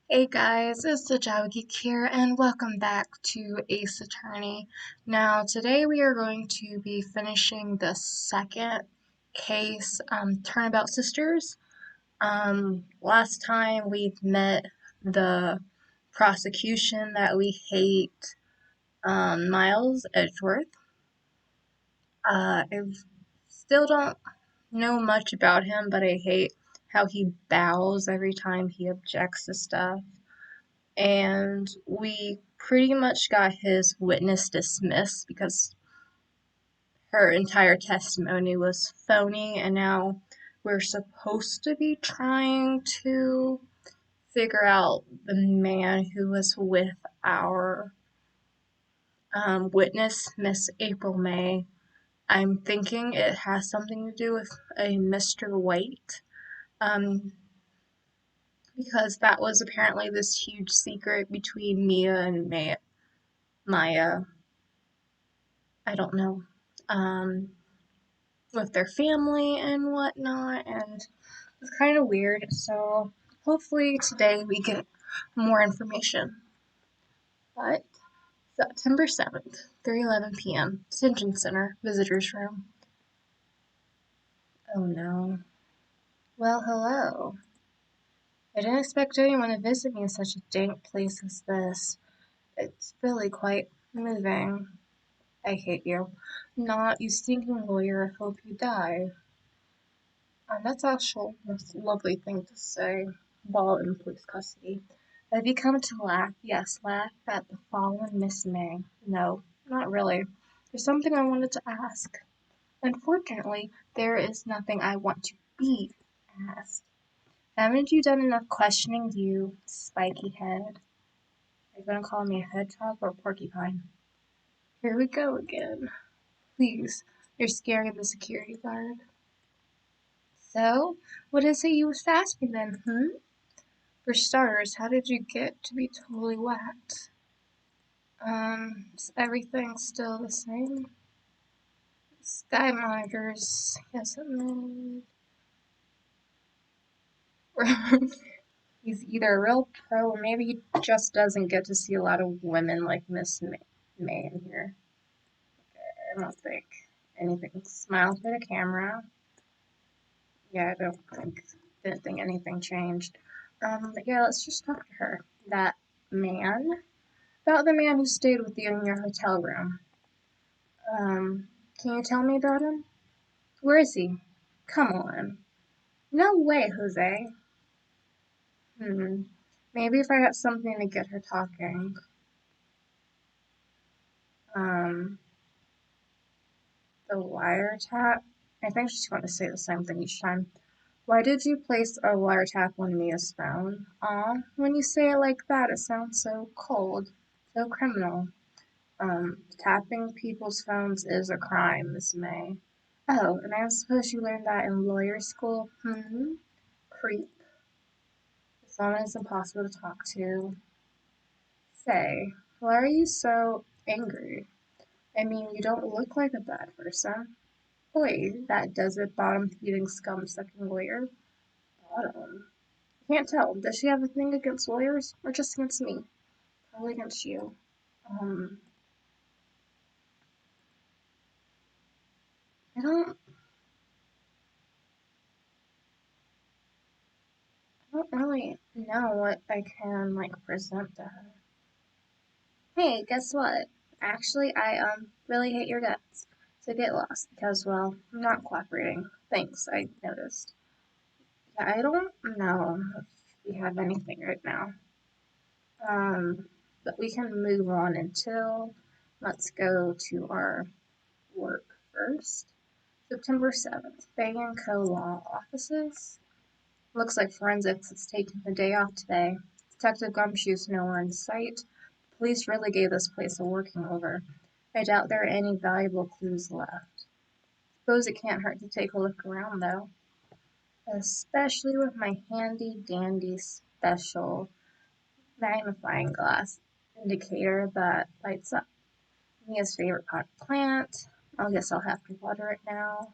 Hey guys, it's the Geek here, and welcome back to Ace Attorney. Now, today we are going to be finishing the second case, Turnabout Sisters. Last time we met the prosecution that we hate, Miles Edgeworth. I still don't know much about him, but I hate how he bows every time he objects to stuff. And we pretty much got his witness dismissed because her entire testimony was phony, and now we're supposed to be trying to figure out the man who was with our witness, Miss April May. I'm thinking it has something to do with a Mr. White, um, because that was apparently this huge secret between Mia and Maya. I don't know, um, with their family and whatnot, and it's kind of weird. So hopefully today we get more information. But September 7th, 3:11 p.m., Detention Center, Visitors Room. Oh no. Well, hello. I didn't expect anyone to visit me in such a dank place as this. It's really quite moving. I hate you. Not, you stinking lawyer, I hope you die. That's actually a lovely thing to say while in police custody. Have you come to laugh? Yes, laugh at the fallen Miss May. No, not really. There's something I wanted to ask. Unfortunately, there is nothing I want to be asked. Haven't you done enough questioning, you spiky head? Are you gonna call me a hedgehog or a porcupine? Here we go again. Please, you're scaring the security guard. So, what is it you was asking then, For starters, how did you get to be totally whacked? Is everything still the same? Sky monitors, yes, it may. He's either a real pro or maybe he just doesn't get to see a lot of women like Miss May in here. I don't think anything. Smile for the camera. Yeah, didn't think anything changed. But yeah, let's just talk to her. That man? About the man who stayed with you in your hotel room. Can you tell me about him? Where is he? Come on. No way, Jose. Hmm. Maybe if I had something to get her talking. Um, the wiretap? I think she's going to say the same thing each time. Why did you place a wiretap on Mia's phone? Aw, when you say it like that, it sounds so cold, so criminal. Tapping people's phones is a crime, Miss May. Oh, and I suppose you learned that in lawyer school? Creep. Someone is impossible to talk to. Say, why are you so angry? I mean, you don't look like a bad person. Boy, that desert bottom feeding scum sucking lawyer. Bottom. Can't tell. Does she have a thing against lawyers or just against me? Probably against you. Um, I don't really know what I can like present to her. Hey, guess what? Actually, I really hate your guts. So get lost because well, I'm not cooperating. Thanks, I noticed. Yeah, I don't know if we have anything right now. But we can move on until let's go to our work first. September 7th, Bay and Co. Law Offices. Looks like forensics is taking the day off today. Detective Gumshoe's nowhere in sight. Police really gave this place a working over. I doubt there are any valuable clues left. Suppose it can't hurt to take a look around, though. Especially with my handy dandy special magnifying glass indicator that lights up. Mia's favorite pot plant. I guess I'll have to water it now.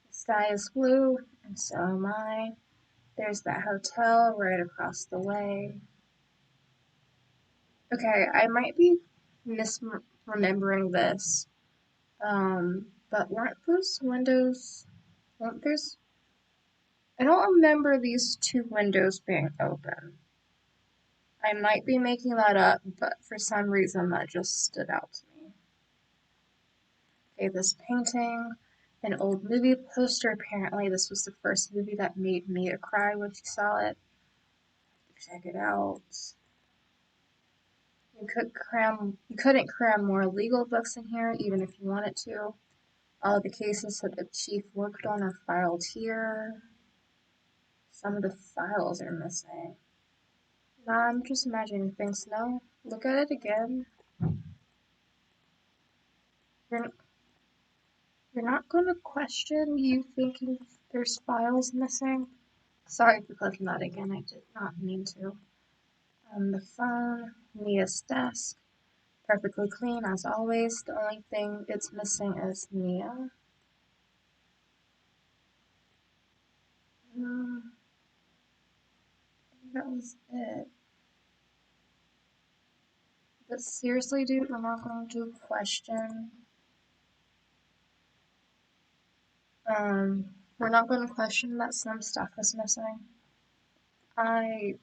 The sky is blue, and so am I. There's that hotel right across the way. Okay, I might be misremembering this. But weren't those windows, weren't there's, I don't remember these two windows being open. I might be making that up, but for some reason that just stood out to me. Okay, this painting, an old movie poster. Apparently, this was the first movie that made me cry when she saw it. Check it out. You couldn't cram more legal books in here, even if you wanted to. All the cases that the chief worked on are filed here. Some of the files are missing. Nah, I'm just imagining things. No, look at it again. You're, you're not going to question you thinking there's files missing? Sorry for clicking that again, I did not mean to. The phone, Nia's desk, perfectly clean as always. The only thing it's missing is Nia. Um, that was it. But seriously, dude, we're not going to question. We're not going to question that some stuff is missing. I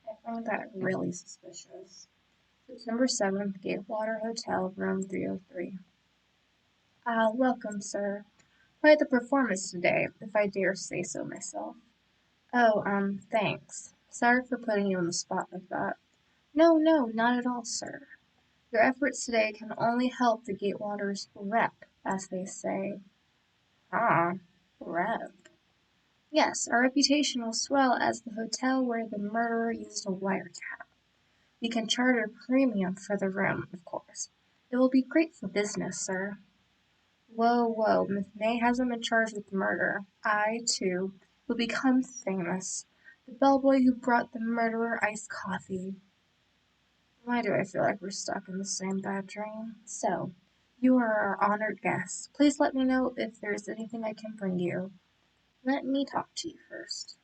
I find that really suspicious. September 7th, Gatewater Hotel, room 303. Ah, welcome, sir. Quite the performance today, if I dare say so myself. Oh, thanks. Sorry for putting you on the spot like that. No, no, not at all, sir. Your efforts today can only help the Gatewater's rep, as they say. Ah, rep. Yes, our reputation will swell as the hotel where the murderer used a wiretap. We can charge a premium for the room, of course. It will be great for business, sir. Whoa, whoa, Miss May hasn't been charged with murder. I, too, will become famous. The bellboy who brought the murderer iced coffee. Why do I feel like we're stuck in the same bad dream? So, you are our honored guest. Please let me know if there's anything I can bring you. Let me talk to you first.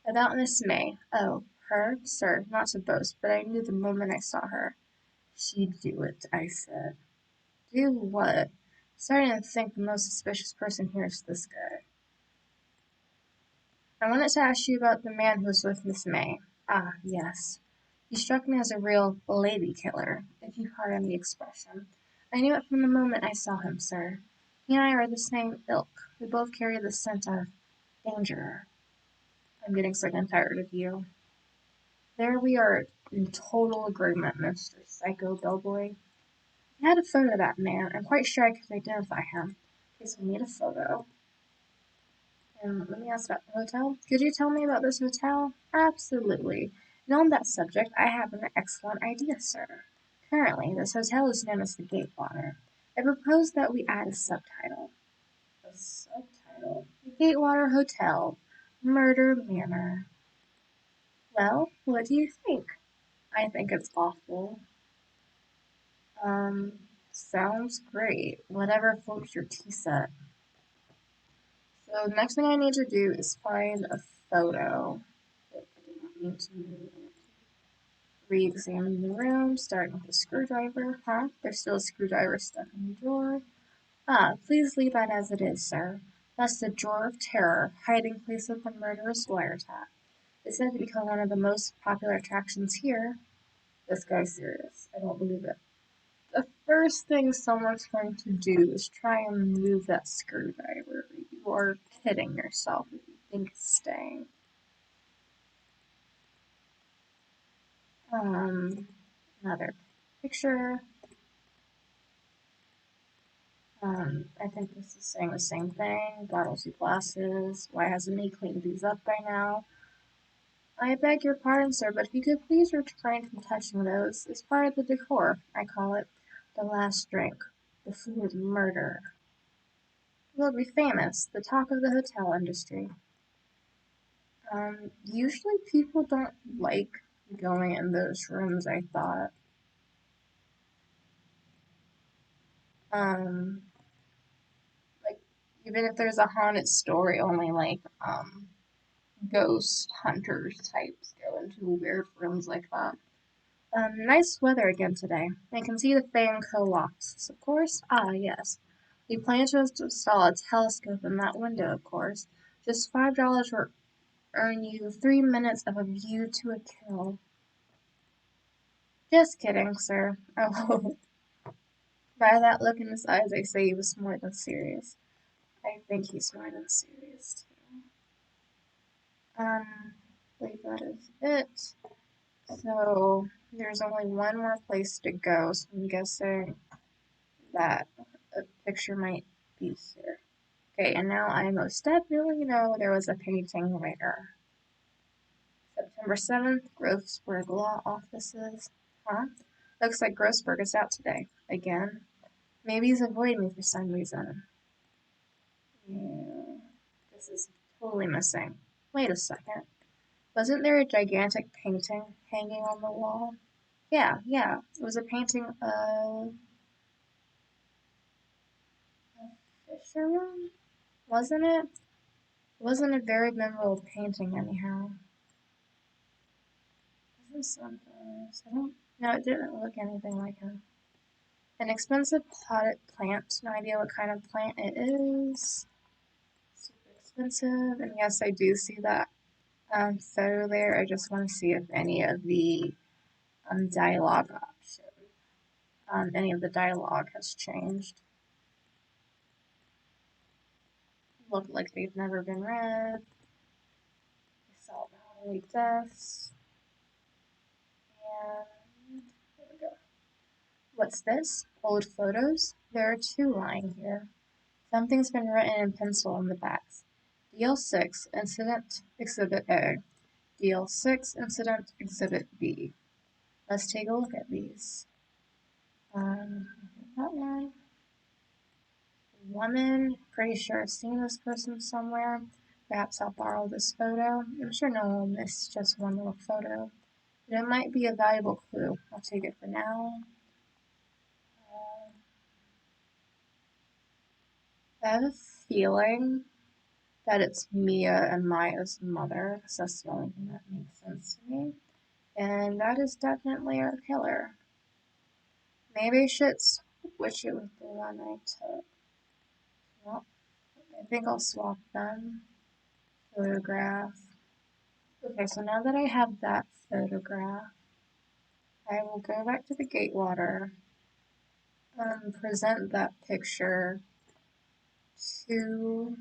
About Miss May. Oh, her? Sir, not to boast, but I knew the moment I saw her. She'd do it, I said. Do what? Starting to think the most suspicious person here is this guy. I wanted to ask you about the man who was with Miss May. Ah, yes. He struck me as a real lady killer, if you pardon the expression. I knew it from the moment I saw him, sir. He and I are the same ilk. We both carry the scent of danger. I'm getting sick and tired of you. There we are in total agreement, Mr. Psycho Bellboy. I had a photo of that man. I'm quite sure I could identify him. Okay, so we need a photo. And let me ask about the hotel. Could you tell me about this hotel? Absolutely. And on that subject, I have an excellent idea, sir. Currently, this hotel is known as the Gatewater. I propose that we add a subtitle. A subtitle? The Gatewater Hotel, Murder Manor. Well, what do you think? I think it's awful. Um, Sounds great. Whatever floats your tea set. So the next thing I need to do is find a photo. I need to re-examine the room, starting with a screwdriver. Huh? There's still a screwdriver stuck in the drawer. Ah, please leave that as it is, sir. That's the drawer of terror, hiding place of the murderous wiretap. It's said to become one of the most popular attractions here. This guy's serious. I don't believe it. The first thing someone's going to do is try and move that screwdriver. You are kidding yourself if you think it's staying. Another picture. I think this is saying the same thing. Bottles of glasses. Why hasn't he cleaned these up by now? I beg your pardon, sir, but if you could please refrain from touching those. It's part of the decor. I call it the last drink. The food murder. You'll be famous. The talk of the hotel industry. Usually people don't like going in those rooms, I thought. Like, even if there's a haunted story, only like, ghost hunters types go into weird rooms like that. Nice weather again today. I can see the fan co-locks, of course. Ah, yes. We plan to install a telescope in that window, of course. Just $5 will earn you 3 minutes of a view to a kill. Just kidding, sir. Oh, by that look in his eyes, I say he was more than serious. I think he's more than serious, too. I believe that is it. So, there's only one more place to go, so I'm guessing that a picture might be here. Okay, and now I most definitely know there was a painting later. September 7th, Grossberg Law Offices. Huh? Looks like Grossberg is out today. Again. Maybe he's avoiding me for some reason. Yeah. This is totally missing. Wait a second. Wasn't there a gigantic painting hanging on the wall? Yeah. It was a painting of a fisherman? Wasn't it? It wasn't a very memorable painting anyhow. This is some photos. I don't. No, it didn't look anything like him. An expensive potted plant. No idea what kind of plant it is. Super expensive. And yes, I do see that photo there. I just want to see if any of the dialogue option, any of the dialogue has changed. Look like they've never been read. We saw bodily deaths. And there we go. What's this? Old photos? There are two lying here. Something's been written in pencil on the backs. Deal 6, Incident Exhibit A. Deal 6, Incident Exhibit B. Let's take a look at these. That one. Woman, pretty sure I've seen this person somewhere. Perhaps I'll borrow this photo. I'm sure no one will miss just one little photo. But it might be a valuable clue. I'll take it for now. I have a feeling that it's Mia and Maya's mother, because that's the only thing that makes sense to me. And that is definitely our killer. Maybe I should switch it with the one I took. Well, I think I'll swap them. Photograph. Okay, so now that I have that photograph, I will go back to the Gatewater and present that picture to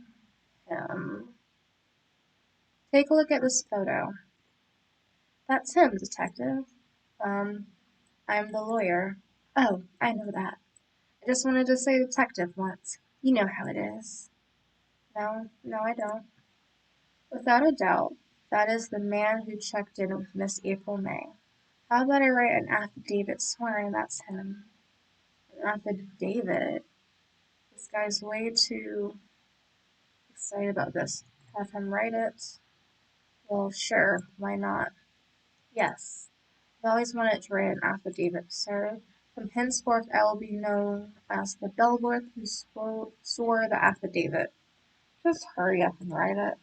him. Take a look at this photo. That's him, detective. Um, I'm the lawyer. Oh, I know that. I just wanted to say detective once. You know how it is. No, I don't. Without a doubt, that is the man who checked in with Miss April May. How about I write an affidavit swearing that's him? An affidavit? This guy's way too excited about this. Have him write it? Well, sure, why not? Yes. I've always wanted to write an affidavit, sir. From henceforth I will be known as the Bellworth who swore the affidavit. Just hurry up and write it.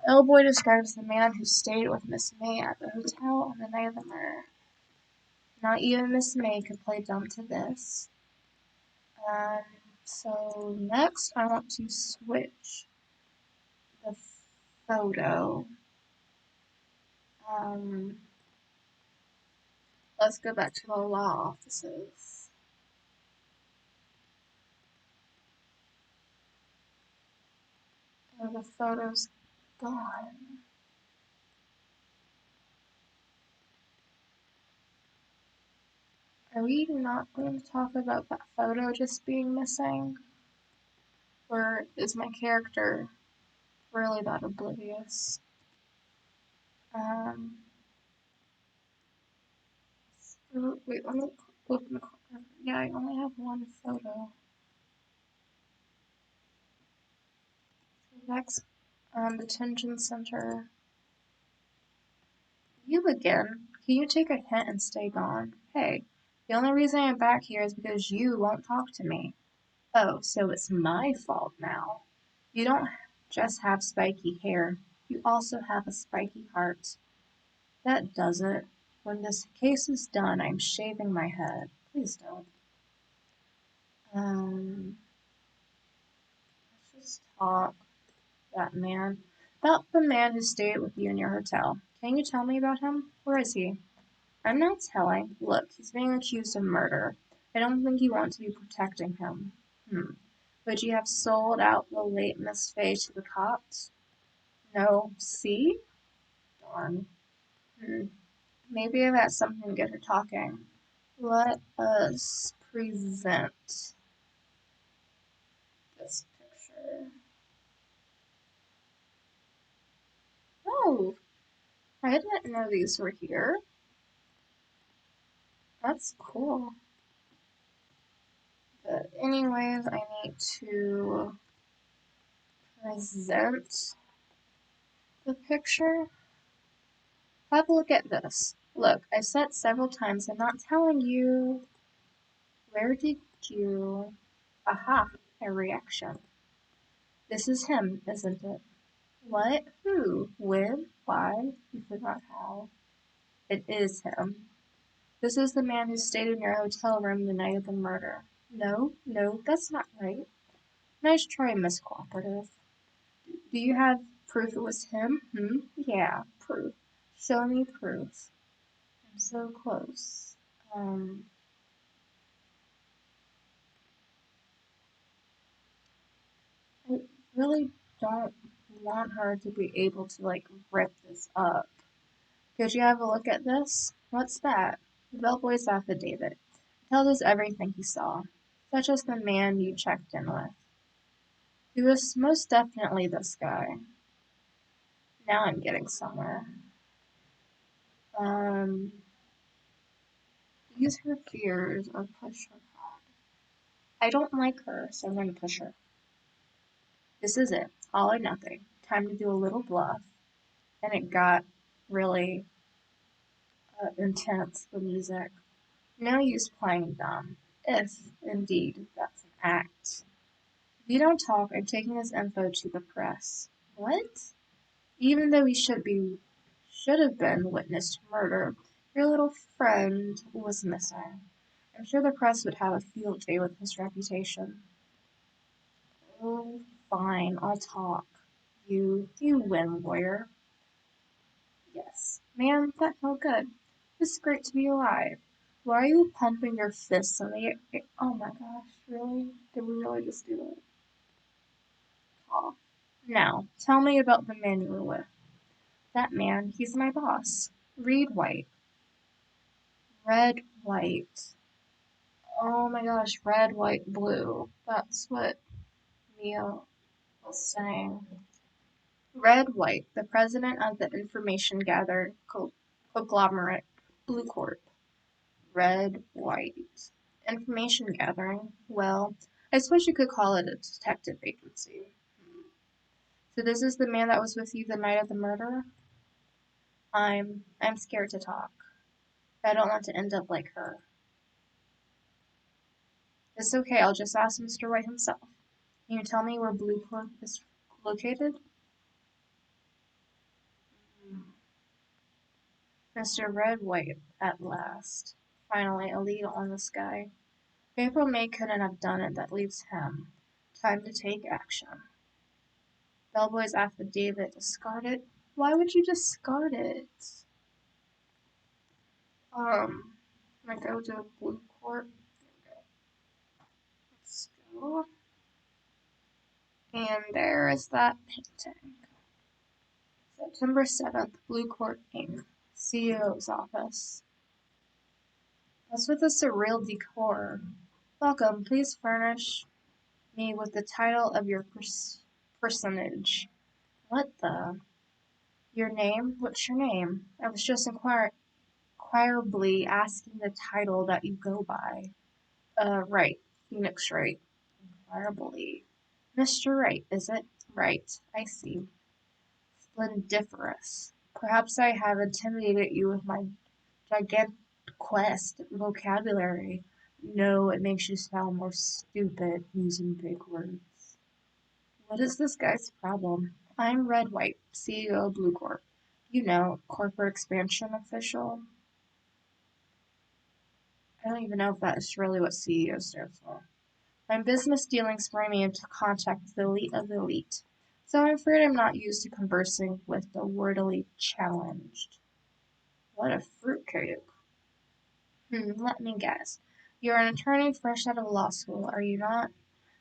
Elboy describes the man who stayed with Miss May at the hotel on the night of the murder. Not even Miss May could play dumb to this. So next I want to switch the photo. Let's go back to the law offices. Oh, the photo's gone. Are we not going to talk about that photo just being missing? Or is my character really that oblivious? Wait, let me open the corner. Yeah, I only have one photo. Next, detention center. You again? Can you take a hint and stay gone? Hey, the only reason I'm back here is because you won't talk to me. Oh, so it's my fault now. You don't. just have spiky hair. You also have a spiky heart. That does it. When this case is done, I'm shaving my head. Please don't. Let's just talk. That man. About the man who stayed with you in your hotel. Can you tell me about him? Where is he? I'm not telling. Look, he's being accused of murder. I don't think you want to be protecting him. Would you have sold out the late Miss Fay to the cops? No. See? Darn. Hmm. Maybe that's something to get her talking. Let us present this picture. Oh, I didn't know these were here. That's cool. But anyways, I need to present the picture. Have a look at this. Look, I said several times I'm not telling you. Where did you... Aha, a reaction. This is him, isn't it? What? Who? When? Why? You forgot how. It is him. This is the man who stayed in your hotel room the night of the murder. No, no, that's not right. Nice try, Miss Cooperative. Do you have proof it was him? Yeah, proof. Show me proof. I'm so close. I really don't want her to be able to, like, rip this up. Could you have a look at this? What's that? The bellboy's affidavit. Tells us everything he saw, such as the man you checked in with. He was most definitely this guy. Now I'm getting somewhere. Um, Use her fears or push her hard. I don't like her, so I'm going to push her. This is it. All or nothing. Time to do a little bluff. And it got really intense, the music. No use playing dumb. If, indeed, that's an act. If you don't talk, I'm taking this info to the press. What? Even though he should have been witness to murder, your little friend was missing. I'm sure the press would have a field day with his reputation. Oh, fine, I'll talk. You win, lawyer. Yes. Man, that felt good. It's great to be alive. Why are you pumping your fists in the air? Oh my gosh, really? Did we really just do it? Oh. Now, tell me about the man you were with. That man, he's my boss. Reed White. Red, white. Oh my gosh, red, white, blue. That's what Mia was saying. Red White, the president of the information gathering conglomerate, Blue Corp. Red White. Information gathering? Well, I suppose you could call it a detective agency. So this is the man that was with you the night of the murder? I'm scared to talk. I don't want to end up like her. It's okay, I'll just ask Mr. White himself. Can you tell me where Blue Corp is located? Mr. Red White, at last. Finally, a lead on this guy. April May couldn't have done it, that leaves him. Time to take action. Bellboy's affidavit, discard it? Why would you discard it? I go to Blue Court. Let's go. And there is that painting. September 7th, Blue Court Inc. CEO's office. What's with the surreal decor? Welcome, please furnish me with the title of your personage. What the? Your name? What's your name? I was just inquirably asking the title that you go by. Right. Phoenix Wright. Inquirably. Mr. Wright, is it? Right. I see. Splendiferous. Perhaps I have intimidated you with my gigantic vocabulary. No, it makes you sound more stupid using big words. What is this guy's problem? I'm Red White, CEO of Blue Corp. You know, corporate expansion official. I don't even know if that is really what CEO stands for. My business dealings bring me into contact with the elite of the elite, so I'm afraid I'm not used to conversing with the wordily challenged. What a fruitcake. Let me guess. You're an attorney fresh out of law school, are you not?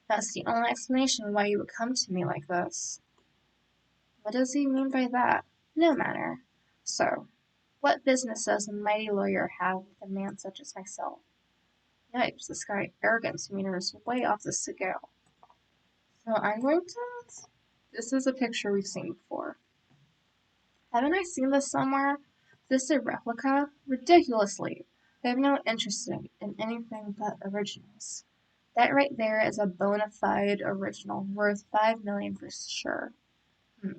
That's the only explanation why you would come to me like this. What does he mean by that? No matter. So, what business does a mighty lawyer have with a man such as myself? Yipes, this guy's arrogance meter is way off the scale. So I'm going to... This is a picture we've seen before. Haven't I seen this somewhere? Is this a replica? Ridiculously. I have no interest in anything but originals. That right there is a bona fide original, worth $5 million for sure.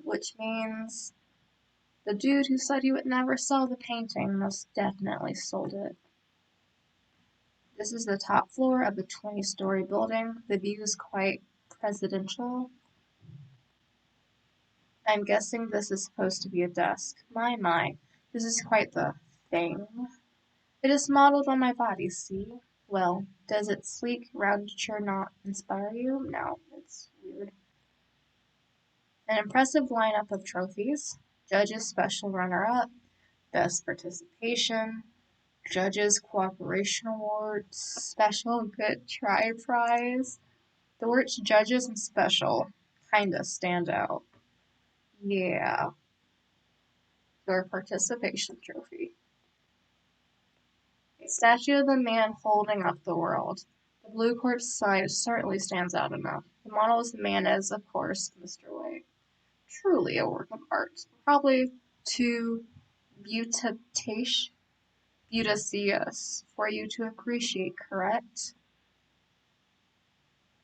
Which means the dude who said he would never sell the painting most definitely sold it. This is the top floor of the 20-story building. The view is quite presidential. I'm guessing this is supposed to be a desk. My, this is quite the thing. It is modeled on my body, see? Well, does its sleek roundature not inspire you? No, it's weird. An impressive lineup of trophies. Judges Special Runner-Up, Best Participation, Judges Cooperation Award, Special Good Try Prize. The words Judges and Special kinda stand out. Yeah, your participation trophy. A statue of the man holding up the world. The blue corpse side certainly stands out enough. The model is the man is, of course, Mr. White. Truly a work of art. Probably too beauticious for you to appreciate, correct?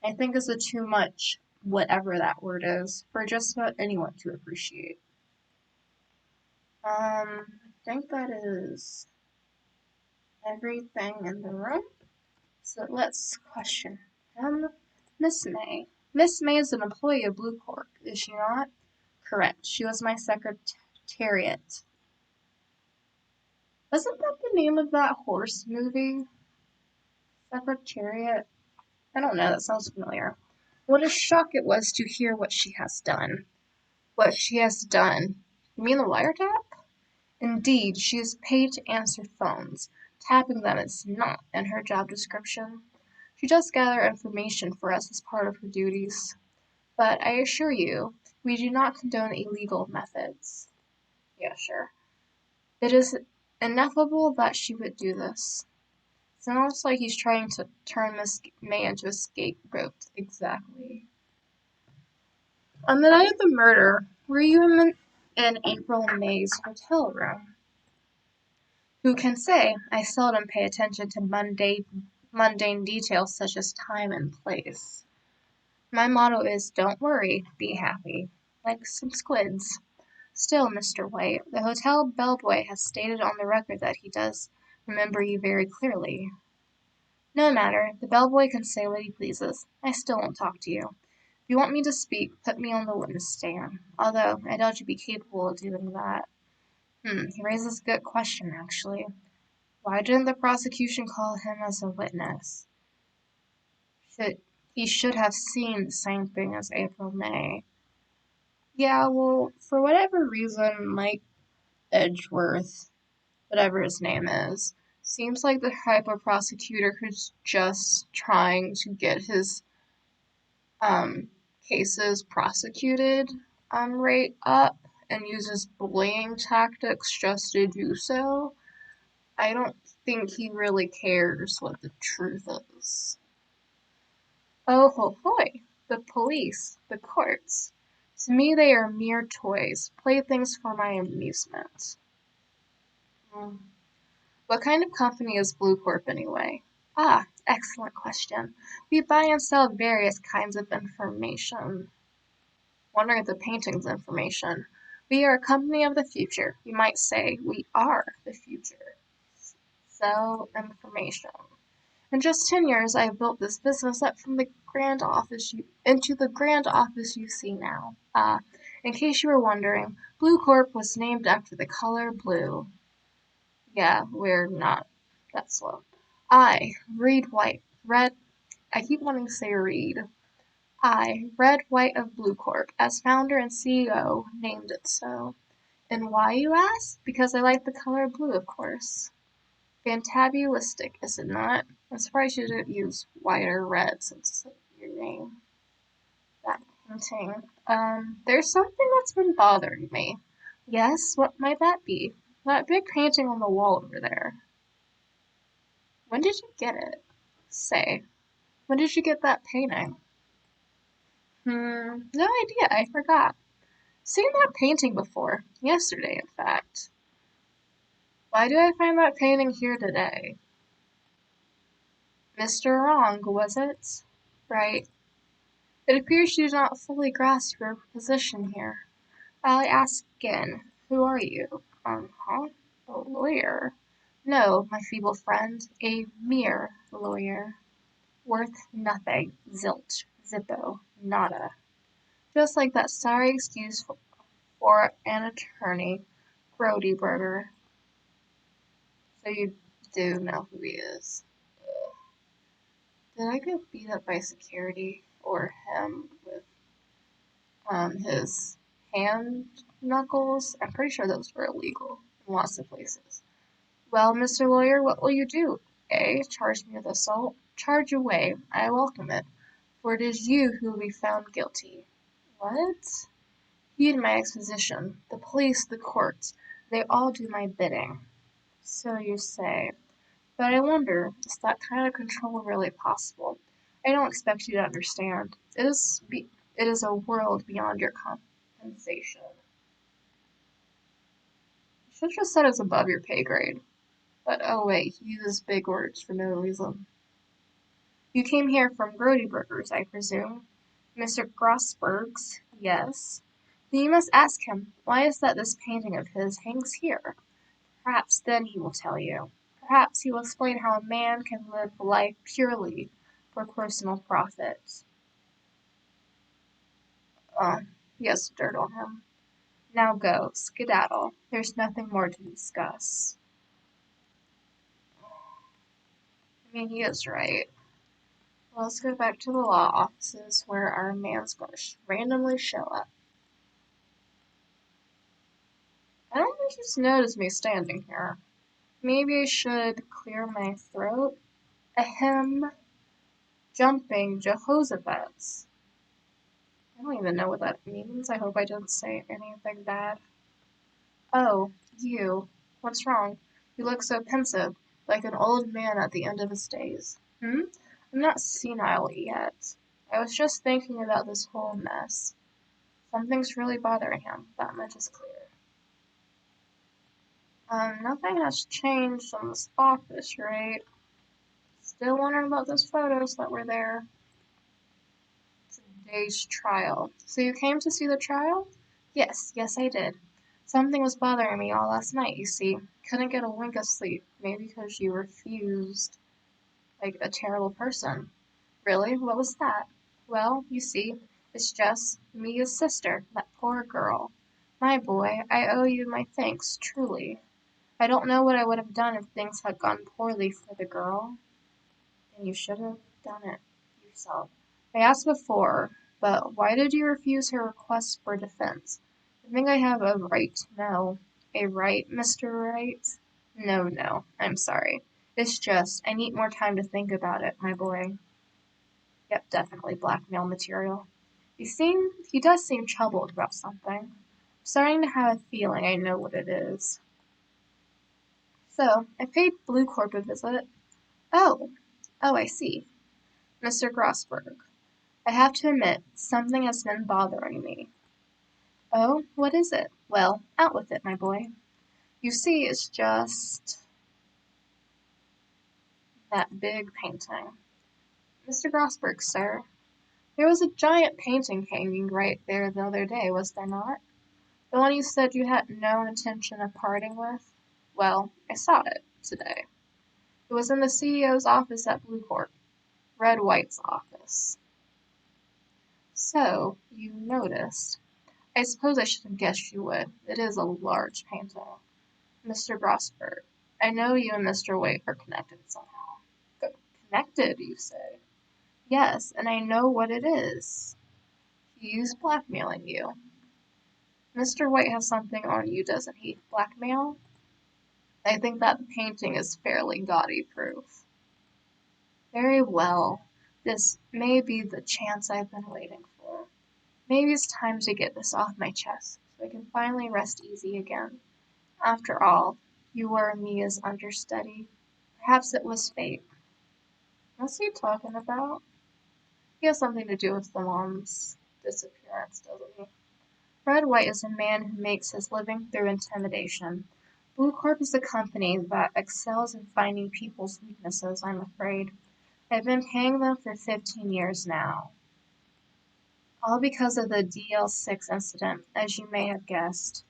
I think it's a too much, whatever that word is, for just about anyone to appreciate. I think that is everything in the room. So let's question Miss May. Miss May is an employee of Blue Corp, is she not? Correct. She was my secretariat. Wasn't that the name of that horse movie? Secretariat? I don't know, that sounds familiar. What a shock it was to hear what she has done. What she has done? You mean the wiretap? Indeed, she is paid to answer phones. Tapping them is not in her job description. She does gather information for us as part of her duties. But I assure you, we do not condone illegal methods. Yeah, sure. It is ineffable that she would do this. It's almost like he's trying to turn Miss May into a scapegoat. Exactly. On the night of the murder, were you in April May's hotel room? Who can say? I seldom pay attention to mundane details such as time and place. My motto is don't worry, be happy. Like some squids. Still, Mr. White, the hotel bellboy has stated on the record that he does remember you very clearly. No matter, the bellboy can say what he pleases. I still won't talk to you. If you want me to speak, put me on the witness stand. Although, I doubt you'd be capable of doing that. He raises a good question, actually. Why didn't the prosecution call him as a witness? He should have seen the same thing as April May. Yeah, well, for whatever reason, Mike Edgeworth, whatever his name is, seems like the type of prosecutor who's just trying to get his cases prosecuted rate up and uses bullying tactics just to do so. I don't think he really cares what the truth is. Oh ho hoy! The police, the courts. To me they are mere toys, playthings for my amusement. What kind of company is Blue Corp anyway? Ah, excellent question. We buy and sell various kinds of information. Wondering if the painting's information. We are a company of the future. You might say we are the future. Sell information. In just 10 years, I have built this business up from the grand office into the grand office you see now. In case you were wondering, Blue Corp was named after the color blue. Yeah, we're not that slow. I keep wanting to say read. Red, White of Blue Corp, as founder and CEO, named it so. And why, you ask? Because I like the color blue, of course. Fantabulistic, is it not? I'm surprised you didn't use white or red since it's your name. That painting. There's something that's been bothering me. Yes, what might that be? That big painting on the wall over there. When did you get it? Say, when did you get that painting? No idea, I forgot. Seen that painting before. Yesterday, in fact. Why do I find that painting here today? Mr. Wrong, was it? Right. It appears you do not fully grasp your position here. I ask again, who are you? Huh? A lawyer? No, my feeble friend, a mere lawyer. Worth nothing, zilch, zippo, nada. Just like that sorry excuse for an attorney, Grody Burger. So you do know who he is. Did I get beat up by security or him with his hand knuckles? I'm pretty sure those were illegal in lots of places. Well, Mr. Lawyer, what will you do? Charge me with assault? Charge away. I welcome it, for it is you who will be found guilty. What? Heed my exposition. The police, the courts, they all do my bidding. So you say. But I wonder, is that kind of control really possible? I don't expect you to understand. It is a world beyond your compensation. You should have just said it's above your pay grade. But oh wait, he uses big words for no reason. You came here from Grody Burgers, I presume? Mr. Grossberg's, yes. Then you must ask him, why is that this painting of his hangs here? Perhaps then he will tell you. Perhaps he will explain how a man can live life purely for personal profit. He has dirt on him. Now go, skedaddle. There's nothing more to discuss. I mean, he is right. Well, let's go back to the law offices where our man's going to randomly show up. I don't think he's noticed me standing here. Maybe I should clear my throat. Ahem. Jumping Jehoshaphat. I don't even know what that means. I hope I didn't say anything bad. Oh, you. What's wrong? You look so pensive, like an old man at the end of his days. I'm not senile yet. I was just thinking about this whole mess. Something's really bothering him. That much is clear. Nothing has changed in this office, right? Still wondering about those photos that were there. Today's trial. So you came to see the trial? Yes, I did. Something was bothering me all last night, you see. Couldn't get a wink of sleep. Maybe because you refused. Like a terrible person. Really? What was that? Well, you see, it's just Mia's sister, that poor girl. My boy, I owe you my thanks, truly. I don't know what I would have done if things had gone poorly for the girl. Then you should have done it yourself. I asked before, but why did you refuse her request for defense? I think I have a right to know. A right, Mr. Wright? No, I'm sorry. It's just, I need more time to think about it, my boy. Yep, definitely blackmail material. He does seem troubled about something. I'm starting to have a feeling I know what it is. So, I paid Blue Corp a visit. Oh, I see. Mr. Grossberg. I have to admit, something has been bothering me. Oh, what is it? Well, out with it, my boy. You see, it's just that big painting. Mr. Grossberg, sir, there was a giant painting hanging right there the other day, was there not? The one you said you had no intention of parting with? Well, I saw it today. It It was in the CEO's office at Blue Corp, Red White's office. So, you noticed. I suppose I should have guessed you would. It is a large painting. Mr. Grossberg, I know you and Mr. White are connected somehow. Connected, you say? Yes, and I know what it is. He's blackmailing you. Mr. White has something on you, doesn't he? Blackmail? I think that the painting is fairly gaudy proof. Very well. This may be the chance I've been waiting for. Maybe it's time to get this off my chest, so I can finally rest easy again. After all, you were Mia's understudy. Perhaps it was fate. What's he talking about? He has something to do with the mom's disappearance, doesn't he? Red White is a man who makes his living through intimidation. Blue Corp is a company that excels in finding people's weaknesses, I'm afraid. I've been paying them for 15 years now. All because of the DL6 incident, as you may have guessed.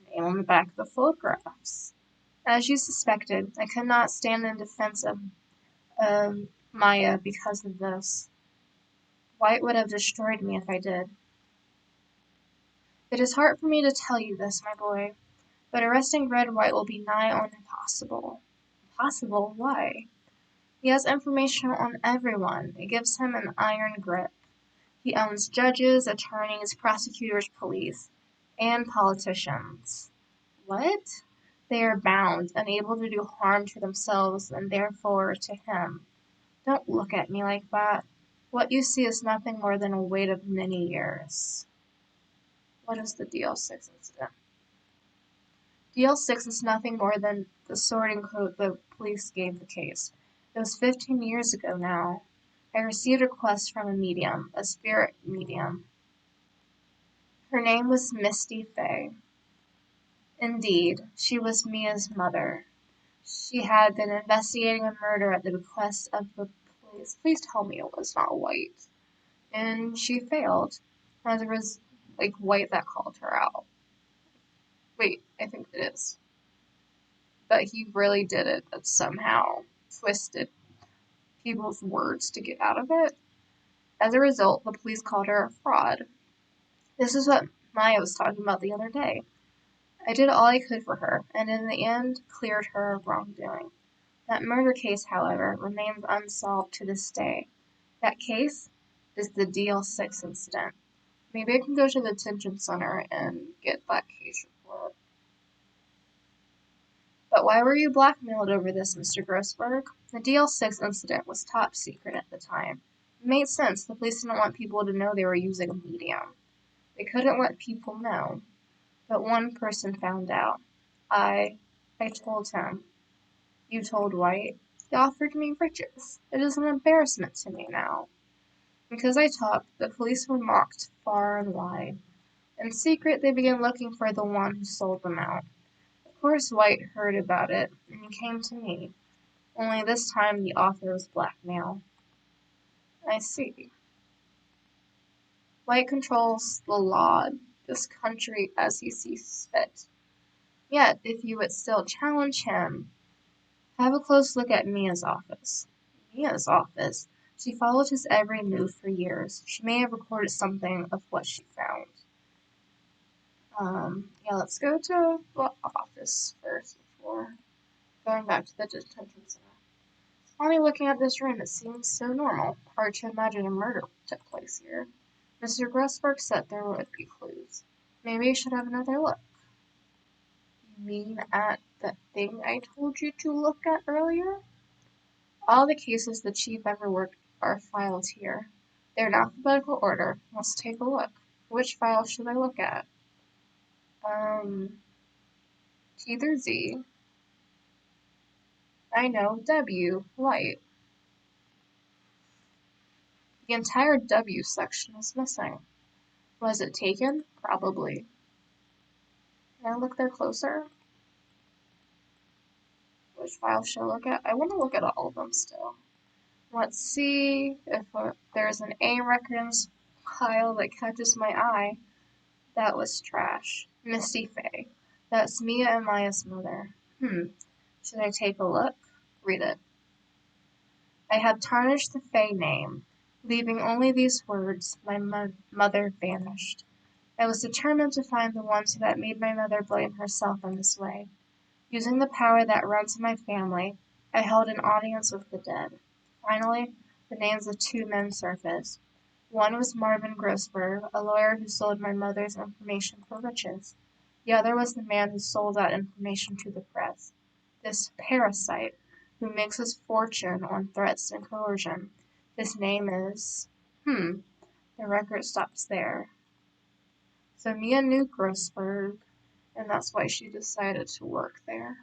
Name on the back of the photographs. As you suspected, I could not stand in defense of Maya because of this. White would have destroyed me if I did. It is hard for me to tell you this, my boy, but arresting Red White will be nigh on impossible. Impossible? Why? He has information on everyone. It gives him an iron grip. He owns judges, attorneys, prosecutors, police, and politicians. What? They are bound, unable to do harm to themselves and therefore to him. Don't look at me like that. What you see is nothing more than a wait of many years. What is the DL6 incident? DL6 is nothing more than the sorting code the police gave the case. It was 15 years ago now. I received a request from a medium, a spirit medium. Her name was Misty Fay. Indeed, she was Mia's mother. She had been investigating a murder at the bequest of the police. Please tell me it was not White. And she failed. There was, White that called her out. Wait, I think it is. But he really did it, but somehow twisted people's words to get out of it. As a result, the police called her a fraud. This is what Maya was talking about the other day. I did all I could for her, and in the end cleared her of wrongdoing. That murder case, however, remains unsolved to this day. That case is the DL6 incident. Maybe I can go to the detention center and get that case report. But why were you blackmailed over this, Mr. Grossberg? The DL6 incident was top secret at the time. It made sense. The police didn't want people to know they were using a medium. They couldn't let people know. But one person found out. I told him. You told White. He offered me riches. It is an embarrassment to me now. Because I talked, the police were mocked far and wide. In secret, they began looking for the one who sold them out. Of course, White heard about it, and he came to me. Only this time the offer was blackmail. I see. White controls the law, this country, as he sees fit. Yet, if you would still challenge him, have a close look at Mia's office. Mia's office? She followed his every move for years. She may have recorded something of what she found. Yeah, let's go to the office first before going back to the detention center. Only looking at this room, it seems so normal. Hard to imagine a murder took place here. Mr. Grossberg said there would be clues. Maybe you should have another look. You mean at the thing I told you to look at earlier? All the cases the chief ever worked are filed here. They're in alphabetical order. Let's take a look. Which file should I look at? T through Z. I know, W, light. The entire W section is missing. Was it taken? Probably. Can I look there closer? Which file should I look at? I want to look at all of them still. Let's see if there's an A records file that catches my eye. That was trash. Misty Fay. That's Mia and Maya's mother. Should I take a look? Read it. I had tarnished the Fey name, leaving only these words, my mother vanished. I was determined to find the ones that made my mother blame herself in this way. Using the power that runs in my family, I held an audience with the dead. Finally, the names of two men surfaced. One was Marvin Grossberg, a lawyer who sold my mother's information for riches. The other was the man who sold that information to the press. This parasite, who makes his fortune on threats and coercion. His name is... The record stops there. So Mia knew Grossberg, and that's why she decided to work there.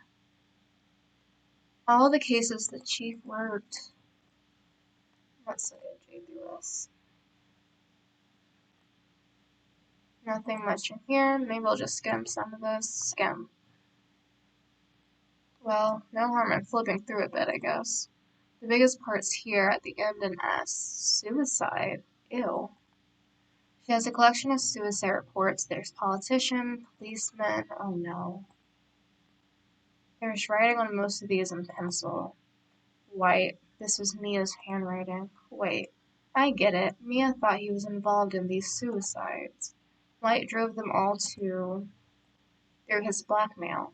All the cases the chief worked. Let's see, through this. Nothing much in here. Maybe I'll just skim some of this. Skim. Well, no harm in flipping through a bit, I guess. The biggest part's here at the end in S. Suicide. Ew. She has a collection of suicide reports. There's politician, policeman. Oh no. There's writing on most of these in pencil. White. This was Mia's handwriting. Wait. I get it. Mia thought he was involved in these suicides. White drove them all through his blackmail.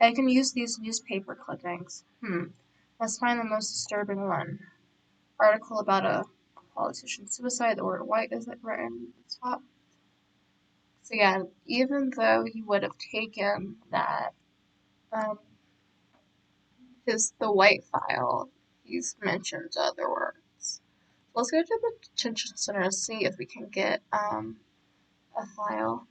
I can use these newspaper clippings. Let's find the most disturbing one. Article about a politician's suicide. The word white is written at the top. So yeah, even though he would have taken that, the white file, he's mentioned other words. Let's go to the detention center and see if we can get a file.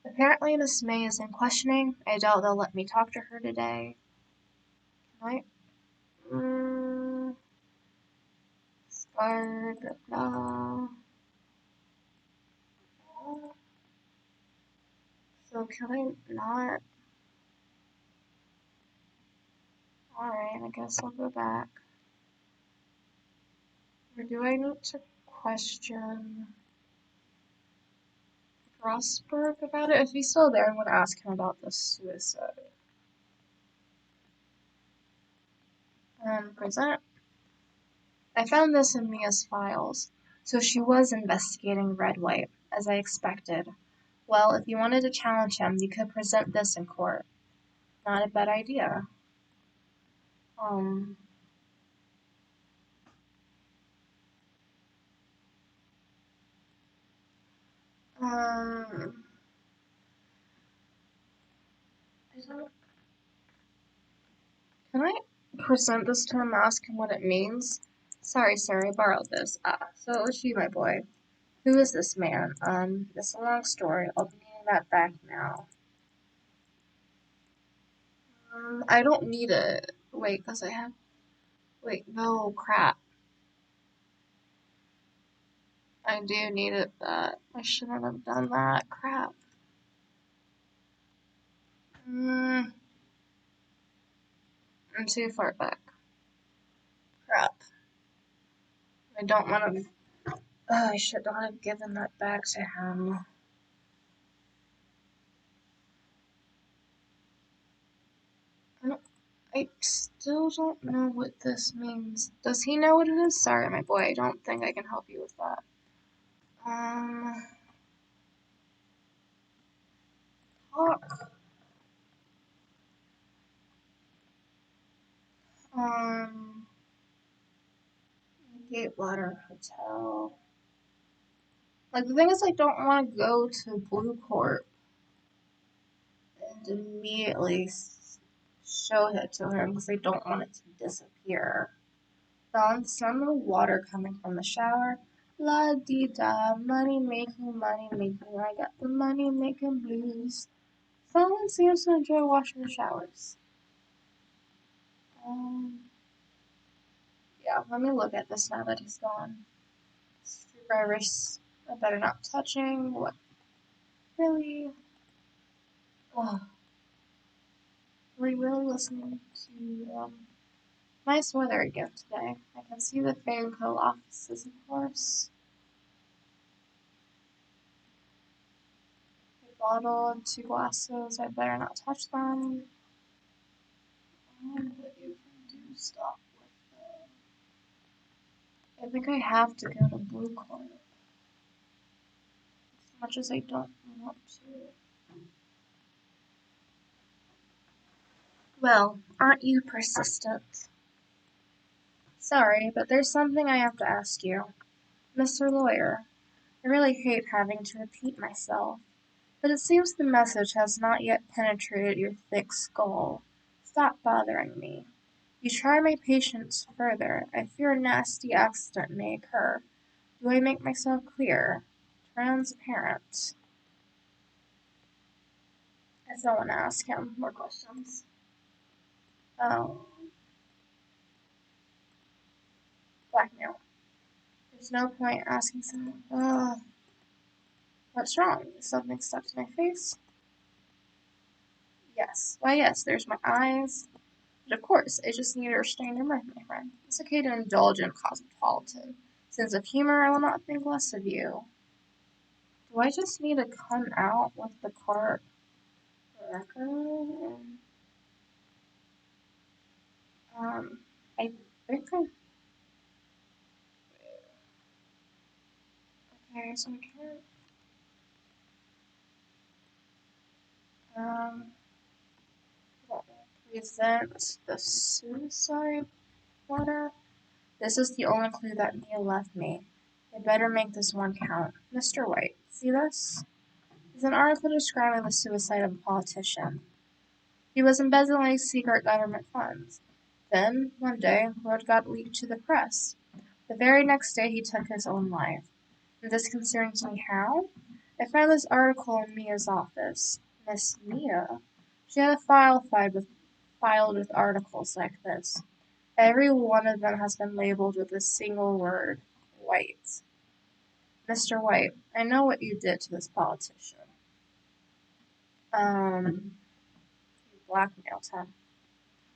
Apparently Miss May is in questioning. I doubt they'll let me talk to her today. Can I? Scarred. No. So can I not? Alright, I guess I'll go back. Or do I need to question Rosberg about it? If he's still there, I'm going to ask him about the suicide. Present. I found this in Mia's files. So she was investigating Red White, as I expected. Well, if you wanted to challenge him, you could present this in court. Not a bad idea. Um, um, can I present this to him, ask him what it means? Sorry, sir, I borrowed this. So it was you, my boy. Who is this man? It's a long story. I'll be needing that back now. I don't need it. Wait, cause I have. Wait, no, crap. I do need it back. I shouldn't have done that. Crap. I'm too far back. Crap. I don't want to. I should not have given that back to him. I still don't know what this means. Does he know what it is? Sorry, my boy. I don't think I can help you with that. Talk. Gatewater Hotel. Like, the thing is, I don't want to go to Blue Court and immediately show it to him because I don't want it to disappear. Found some of the water coming from the shower. La di da, money making, I got the money making blues. Someone seems to enjoy washing the showers. Yeah, let me look at this now that he's gone. Screwdrivers, I better not touching. What? Really? Oh, we're really listening to nice weather again today. I can see the Fanco offices, of course. A bottle and two glasses. I better not touch them. But you can do stop I think I have to go to Blue Court, as much as I don't want to. Well, aren't you persistent? Sorry, but there's something I have to ask you. Mr. Lawyer, I really hate having to repeat myself, but it seems the message has not yet penetrated your thick skull. Stop bothering me. You try my patience further. I fear a nasty accident may occur. Do I make myself clear? Transparent. I still want to ask him more questions. Oh, blackmail. There's no point asking someone. What's wrong? Is something stuck to my face? Yes. Why, yes, there's my eyes. But of course, I just need to restrain your mirth, my friend. It's okay to indulge in cosmopolitan sense of humor. I will not think less of you. Do I just need to come out with the cart record? I think I. Okay, so I can't. Um, present the suicide letter. This is the only clue that Mia left me. I better make this one count. Mr. White, see this? It's an article describing the suicide of a politician. He was embezzling secret government funds. Then, one day, word got leaked to the press. The very next day, he took his own life. And this concerns me how? I found this article in Mia's office. Miss Mia? She had a file filed with articles like this. Every one of them has been labeled with a single word, White. Mr. White, I know what you did to this politician. You blackmailed him.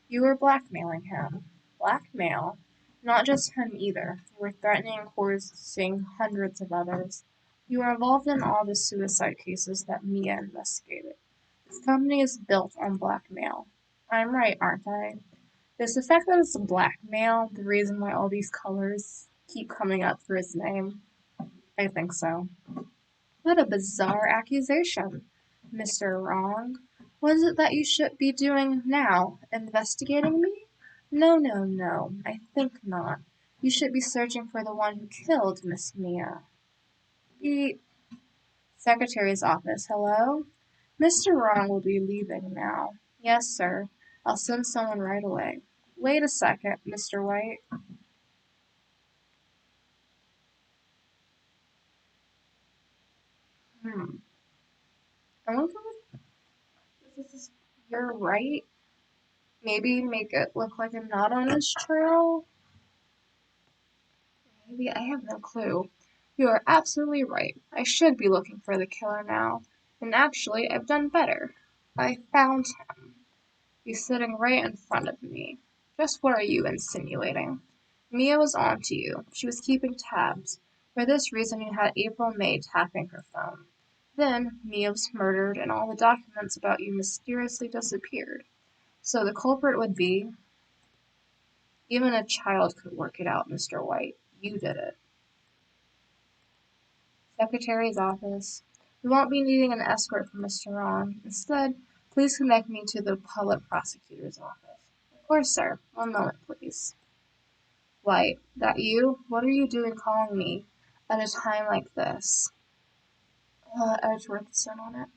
You were blackmailing him. Blackmail? Not just him either. You were threatening and coercing hundreds of others. You were involved in all the suicide cases that Mia investigated. This company is built on blackmail. I'm right, aren't I? Is the fact that it's blackmail the reason why all these colors keep coming up for his name? I think so. What a bizarre accusation. Mr. Wrong. What is it that you should be doing now? Investigating me? No, no, no. I think not. You should be searching for the one who killed Miss Mia. The secretary's office. Hello? Mr. Wrong will be leaving now. Yes, sir. I'll send someone right away. Wait a second, Mr. White. Hmm. I wonder if this is you're right. Maybe make it look like I'm not on this trail. Maybe I have no clue. You are absolutely right. I should be looking for the killer now. And actually, I've done better. I found him. He's sitting right in front of me. Just what are you insinuating? Mia was on to you. She was keeping tabs. For this reason, you had April May tapping her phone. Then, Mia was murdered, and all the documents about you mysteriously disappeared. So the culprit would be. Even a child could work it out, Mr. White. You did it. Secretary's office. We won't be needing an escort from Mr. Ron. Instead, please connect me to the public prosecutor's office. Of course, sir. One moment, please. White, that you? What are you doing calling me at a time like this? Edgeworth's in on it.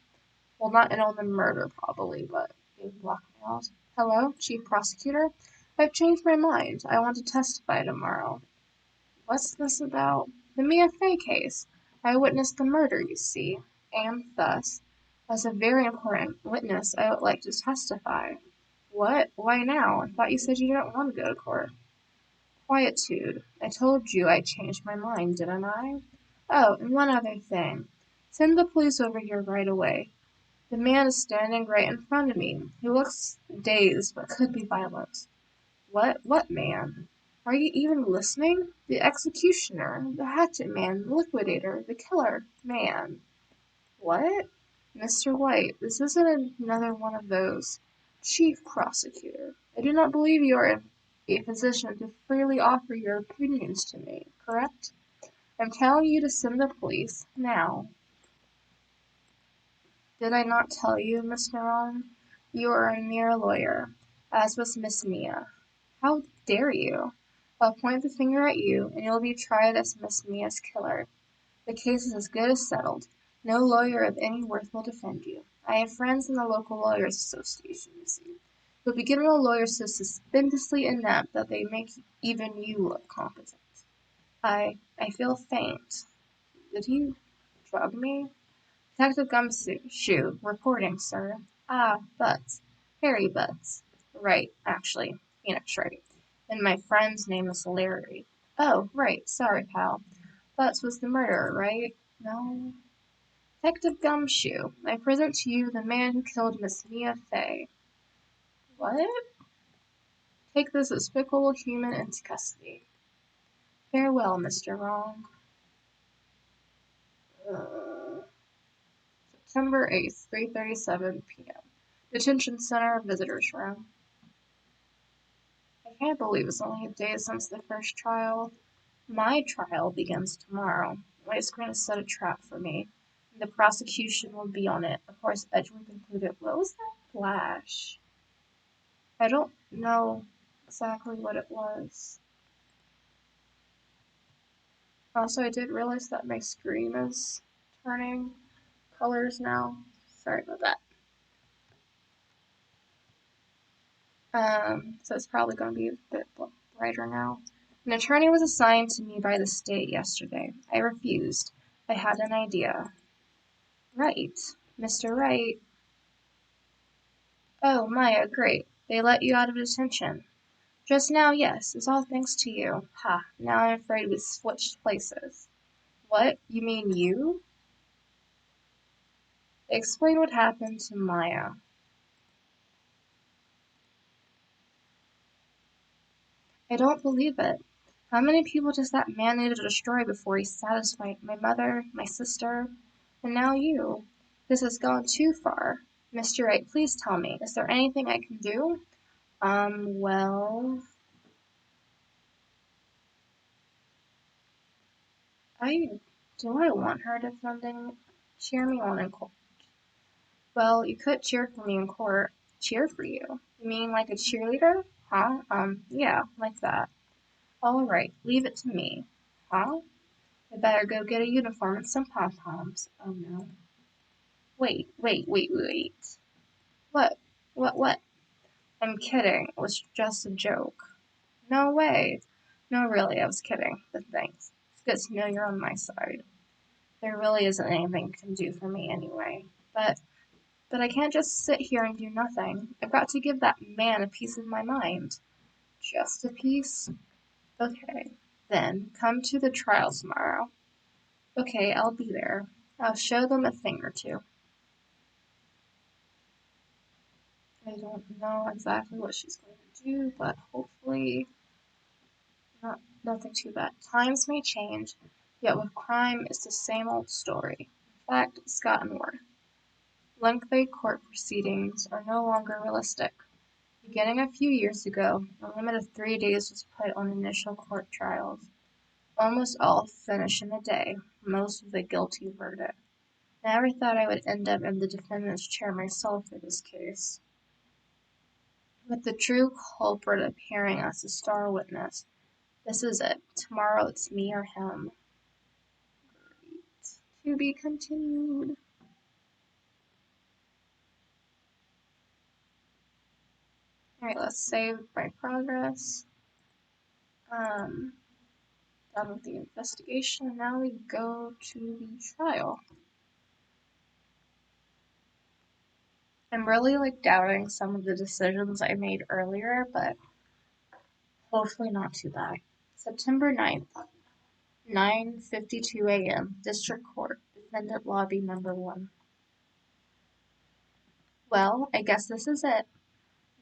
Well, not in on the murder, probably, but being blackmailed. Hello, Chief Prosecutor? I've changed my mind. I want to testify tomorrow. What's this about? The Mia Fey case. I witnessed the murder, you see, and thus, as a very important witness, I would like to testify. What? Why now? I thought you said you didn't want to go to court. Quietude. I told you I changed my mind, didn't I? Oh, and one other thing. Send the police over here right away. The man is standing right in front of me. He looks dazed, but could be violent. What man? Are you even listening? The executioner, the hatchet man, the liquidator, the killer man. What? Mr. White, this isn't another one of those. Chief Prosecutor, I do not believe you are. a physician to freely offer your opinions to me, correct? I'm telling you to send the police now. Did I not tell you, Miss Neuron? You are a mere lawyer, as was Miss Mia. How dare you? I'll point the finger at you, and you'll be tried as Miss Mia's killer. The case is as good as settled. No lawyer of any worth will defend you. I have friends in the local lawyers' association, you see. You'll be given a lawyer so stupendously inept that they make even you look competent. I feel faint. Did you drug me? Detective Gumshoe, reporting, sir. Ah, Butts. Harry Butts. Right, actually. Phoenix Wright. And my friend's name is Larry. Oh, right, sorry, pal. Butts was the murderer, right? No. Detective Gumshoe, I present to you the man who killed Miss Mia Fey. What? Take this despicable human into custody. Farewell, Mr. Wrong. Uh, September 8th, 3:37 p.m. Detention Center, Visitors Room. I can't believe it's only a day since the first trial. My trial begins tomorrow. Light's going to set a trap for me. The prosecution will be on it. Of course, Edgeworth included. What was that flash? I don't know exactly what it was. Also, I did realize that my screen is turning colors now. Sorry about that. So it's probably going to be a bit brighter now. An attorney was assigned to me by the state yesterday. I refused. I had an idea. Right. Mr. Wright. Oh, Maya, great. They let you out of detention. Just now, yes. It's all thanks to you. Ha, now I'm afraid we switched places. What? You mean you? Explain what happened to Maya. I don't believe it. How many people does that man need to destroy before he's satisfied? My mother, my sister, and now you. This has gone too far. Mr. Wright, please tell me, is there anything I can do? Well, I do I want her defending cheer me on in court. Well, you could cheer for me in court. Cheer for you? You mean like a cheerleader? Huh? Yeah, like that. All right, leave it to me. Huh? I better go get a uniform and some pom-poms. Oh no. Wait. What? What? I'm kidding. It was just a joke. No way. No, really, I was kidding. But thanks. It's good to know you're on my side. There really isn't anything you can do for me anyway. But I can't just sit here and do nothing. I've got to give that man a piece of my mind. Just a piece? Okay. Then, come to the trial tomorrow. Okay, I'll be there. I'll show them a thing or two. I don't know exactly what she's going to do, but hopefully nothing too bad. Times may change, yet with crime it's the same old story. In fact, it's gotten worse. Lengthy court proceedings are no longer realistic. Beginning a few years ago, a limit of 3 days was put on initial court trials. Almost all finish in a day, most with a guilty verdict. I never thought I would end up in the defendant's chair myself for this case. With the true culprit appearing as the star witness. This is it. Tomorrow it's me or him. Great. To be continued. Alright, let's save my progress. Done with the investigation. Now we go to the trial. I'm really doubting some of the decisions I made earlier, but hopefully not too bad. September 9th, 9:52 a.m. District Court, Defendant Lobby Number 1. Well, I guess this is it.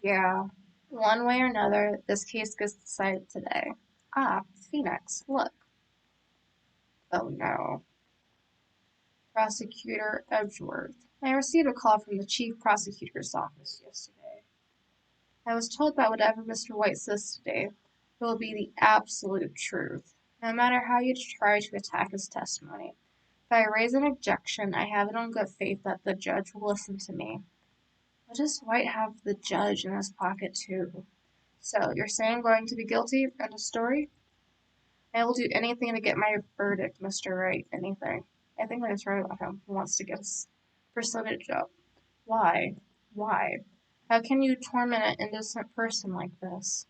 Yeah, one way or another, this case gets decided today. Ah, Phoenix, look. Oh no. Prosecutor Edgeworth. I received a call from the Chief Prosecutor's office yesterday. I was told that whatever Mr. White says today will be the absolute truth, no matter how you try to attack his testimony. If I raise an objection, I have it on good faith that the judge will listen to me. What does White have the judge in his pocket too? So, you're saying I'm going to be guilty? End of story? I will do anything to get my verdict, Mr. Wright. Anything. I think that's right about him. He wants to get his percentage up. Why? Why? How can you torment an innocent person like this?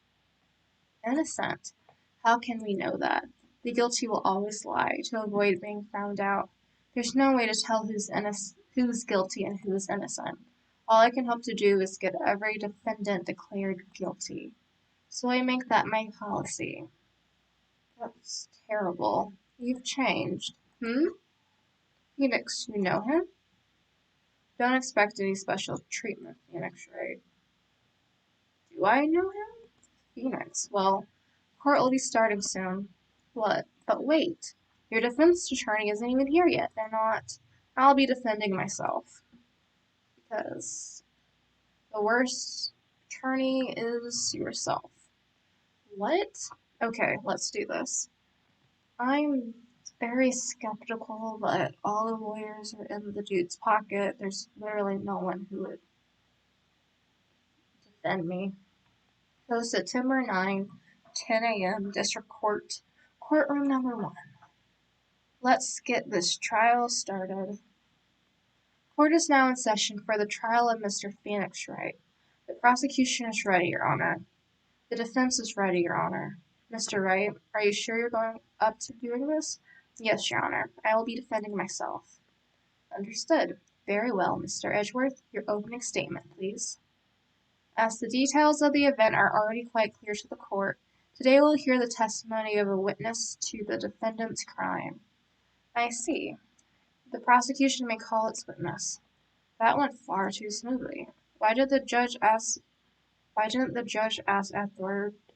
Innocent? How can we know that? The guilty will always lie to avoid being found out. There's no way to tell who's guilty and who is innocent. All I can hope to do is get every defendant declared guilty. So I make that my policy. That's terrible. You've changed. Phoenix, you know him? Don't expect any special treatment, Phoenix, right? Do I know him? Phoenix, well, court will be starting soon. What? But wait. Your defense attorney isn't even here yet. They're not. I'll be defending myself. Because the worst attorney is yourself. What? Okay, let's do this. I'm very skeptical that all the lawyers are in the dude's pocket. There's literally no one who would defend me. So September 9, 10 a.m., District Court, Courtroom number 1. Let's get this trial started. Court is now in session for the trial of Mr. Phoenix Wright. The prosecution is ready, Your Honor. The defense is ready, Your Honor. Mr. Wright, are you sure you're going up to doing this? Yes, Your Honor. I will be defending myself. Understood. Very well, Mr. Edgeworth. Your opening statement, please. As the details of the event are already quite clear to the court, today we'll hear the testimony of a witness to the defendant's crime. I see. The prosecution may call its witness. That went far too smoothly. Why didn't the judge ask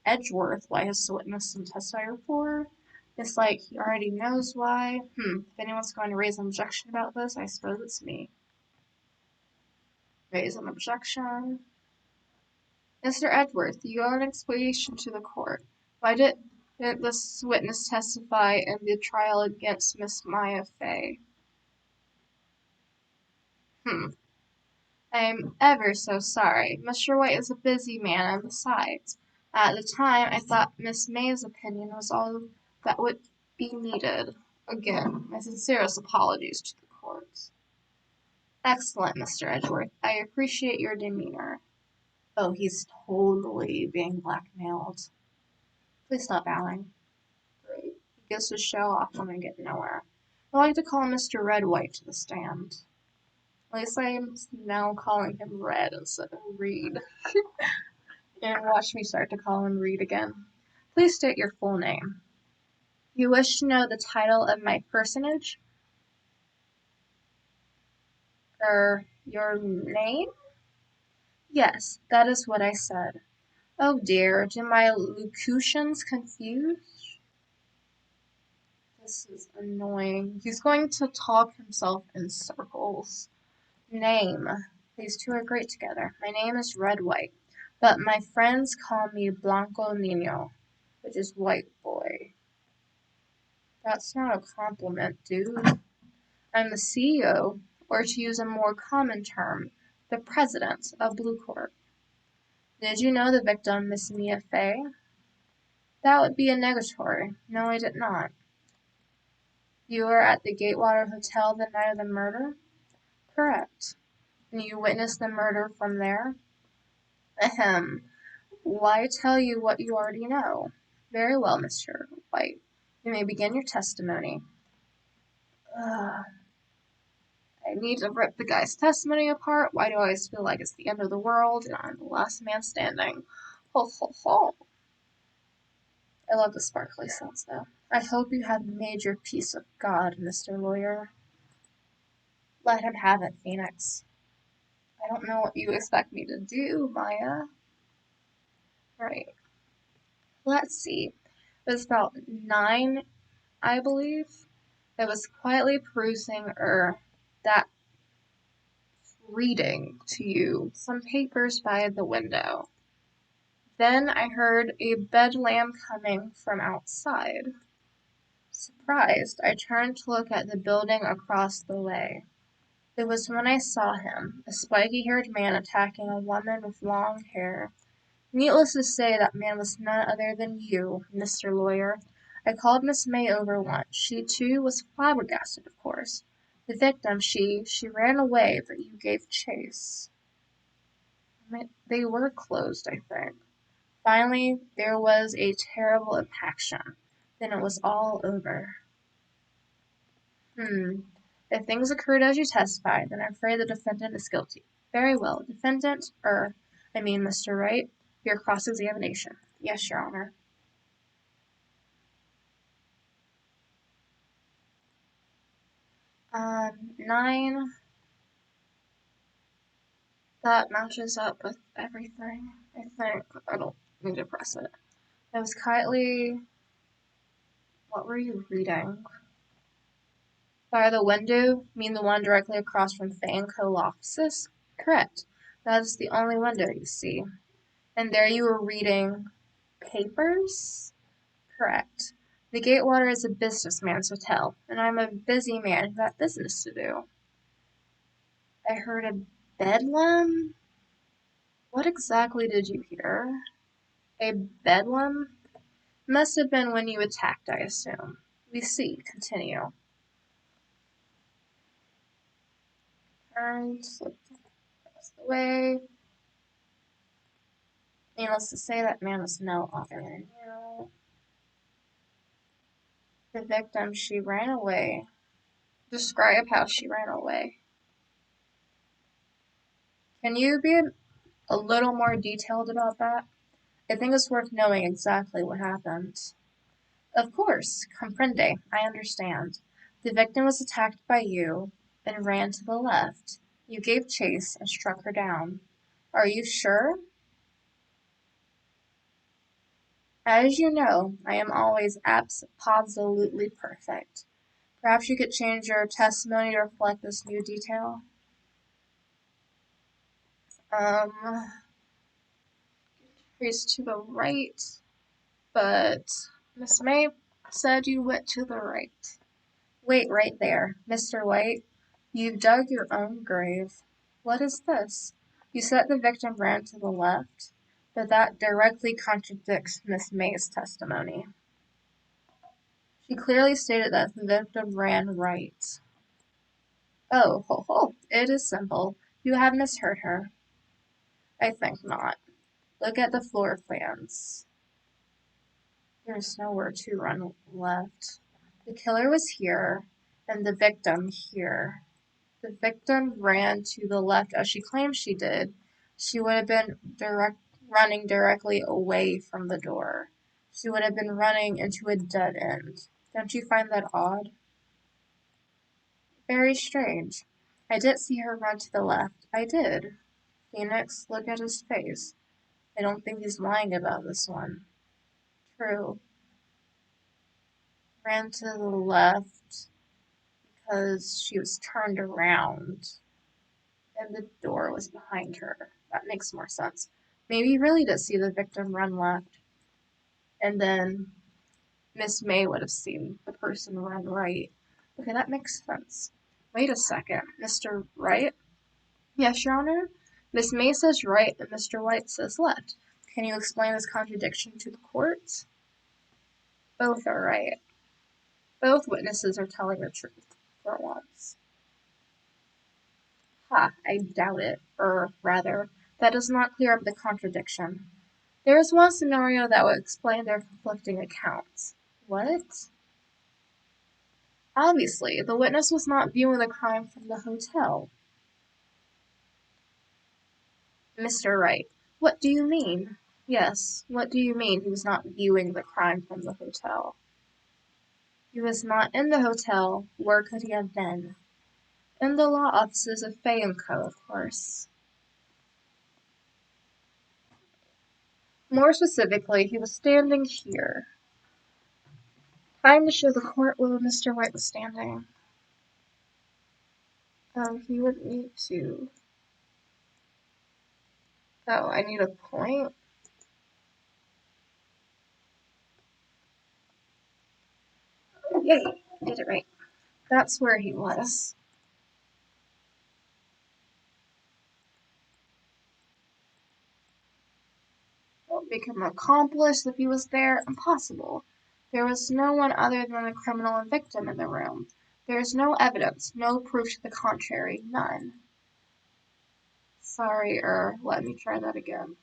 Edgeworth why his witness didn't testify before? It's like he already knows why. If anyone's going to raise an objection about this, I suppose it's me. Raise an objection. Mr. Edgeworth, you owe an explanation to the court. Why didn't this witness testify in the trial against Miss Maya Fay? I'm ever so sorry. Mr. White is a busy man, and besides, at the time I thought Miss May's opinion was all that would be needed. Again, my sincerest apologies to the court. Excellent, Mr. Edgeworth. I appreciate your demeanor. Oh, he's totally being blackmailed. Please stop bowing. Great. He gets to show off when I get nowhere. I like to call Mr. Red White to the stand. At least I'm now calling him Red instead of Reed. And watch me start to call him Reed again. Please state your full name. You wish to know the title of my personage? Your name? Yes, that is what I said. Oh dear, do my locutions confuse? This is annoying. He's going to talk himself in circles. Name. These two are great together. My name is Red White, but my friends call me Blanco Niño, which is white boy. That's not a compliment, dude. I'm the CEO, or to use a more common term, the president of Blue Corp. Did you know the victim, Miss Mia Fay? That would be a negatory. No, I did not. You were at the Gatewater Hotel the night of the murder? Correct. And you witnessed the murder from there? Ahem. Why tell you what you already know? Very well, Mr. White. You may begin your testimony. I need to rip the guy's testimony apart. Why do I always feel like it's the end of the world and I'm the last man standing? Ho ho ho. I love the sparkly sounds though. I hope you have made your peace with God, Mr. Lawyer. Let him have it, Phoenix. I don't know what you expect me to do, Maya. Right. Let's see. It was about 9, I believe. I was quietly perusing that reading to you some papers by the window. Then I heard a bedlam coming from outside. Surprised, I turned to look at the building across the way. It was when I saw him, a spiky-haired man attacking a woman with long hair. Needless to say, that man was none other than you, Mr. Lawyer. I called Miss May over once. She, too, was flabbergasted, of course. The victim, she ran away, but you gave chase. They were closed, I think. Finally, there was a terrible impaction. Then it was all over. If things occurred as you testified, then I'm afraid the defendant is guilty. Very well. Defendant, Mr. Wright, your cross-examination. Yes, Your Honor. Nine. That matches up with everything, I think. I don't need to press it. It was Kylie. What were you reading? By the window? You mean the one directly across from Fang Co-offices? Correct. That is the only window you see. And there you were reading papers? Correct. The Gatewater is a businessman's hotel, and I'm a busy man who had business to do. I heard a bedlam? What exactly did you hear? A bedlam? Must have been when you attacked, I assume. We see. Continue. Turned, slipped across the way. Needless to say, that man was no other than you. The victim, she ran away. Describe how she ran away. Can you be a little more detailed about that? I think it's worth knowing exactly what happened. Of course, comprende, I understand. The victim was attacked by you and ran to the left. You gave chase and struck her down. Are you sure? As you know, I am always absolutely perfect. Perhaps you could change your testimony to reflect this new detail? He's to the right, but Miss May said you went to the right. Wait right there, Mr. White. You've dug your own grave. What is this? You said the victim ran to the left, but that directly contradicts Miss May's testimony. She clearly stated that the victim ran right. Oh, ho, ho. It is simple. You have misheard her. I think not. Look at the floor plans. There's nowhere to run left. The killer was here, and the victim here. The victim ran to the left as she claimed she did. She would have been running directly away from the door. She would have been running into a dead end. Don't you find that odd? Very strange. I did see her run to the left. I did. Phoenix, look at his face. I don't think he's lying about this one. True. Ran to the left because she was turned around and the door was behind her. That makes more sense. Maybe you really did see the victim run left, and then Miss May would have seen the person run right. Okay, that makes sense. Wait a second, Mr. Wright? Yes, Your Honor? Miss May says right and Mr. White says left. Can you explain this contradiction to the court? Both are right. Both witnesses are telling the truth, for once. Ha, I doubt it. Or, rather, that does not clear up the contradiction. There is one scenario that would explain their conflicting accounts. What? Obviously, the witness was not viewing the crime from the hotel. Mr. Wright, what do you mean? Yes, what do you mean he was not viewing the crime from the hotel? He was not in the hotel. Where could he have been? In the law offices of Fay & Co., of course. More specifically, he was standing here. Time to show the court where Mr. White was standing. He would need to. Oh, I need a point? Yay! Did it right. That's where he was. Become an accomplice if he was there? Impossible. There was no one other than the criminal and victim in the room. There is no evidence, no proof to the contrary, none. Sorry, let me try that again.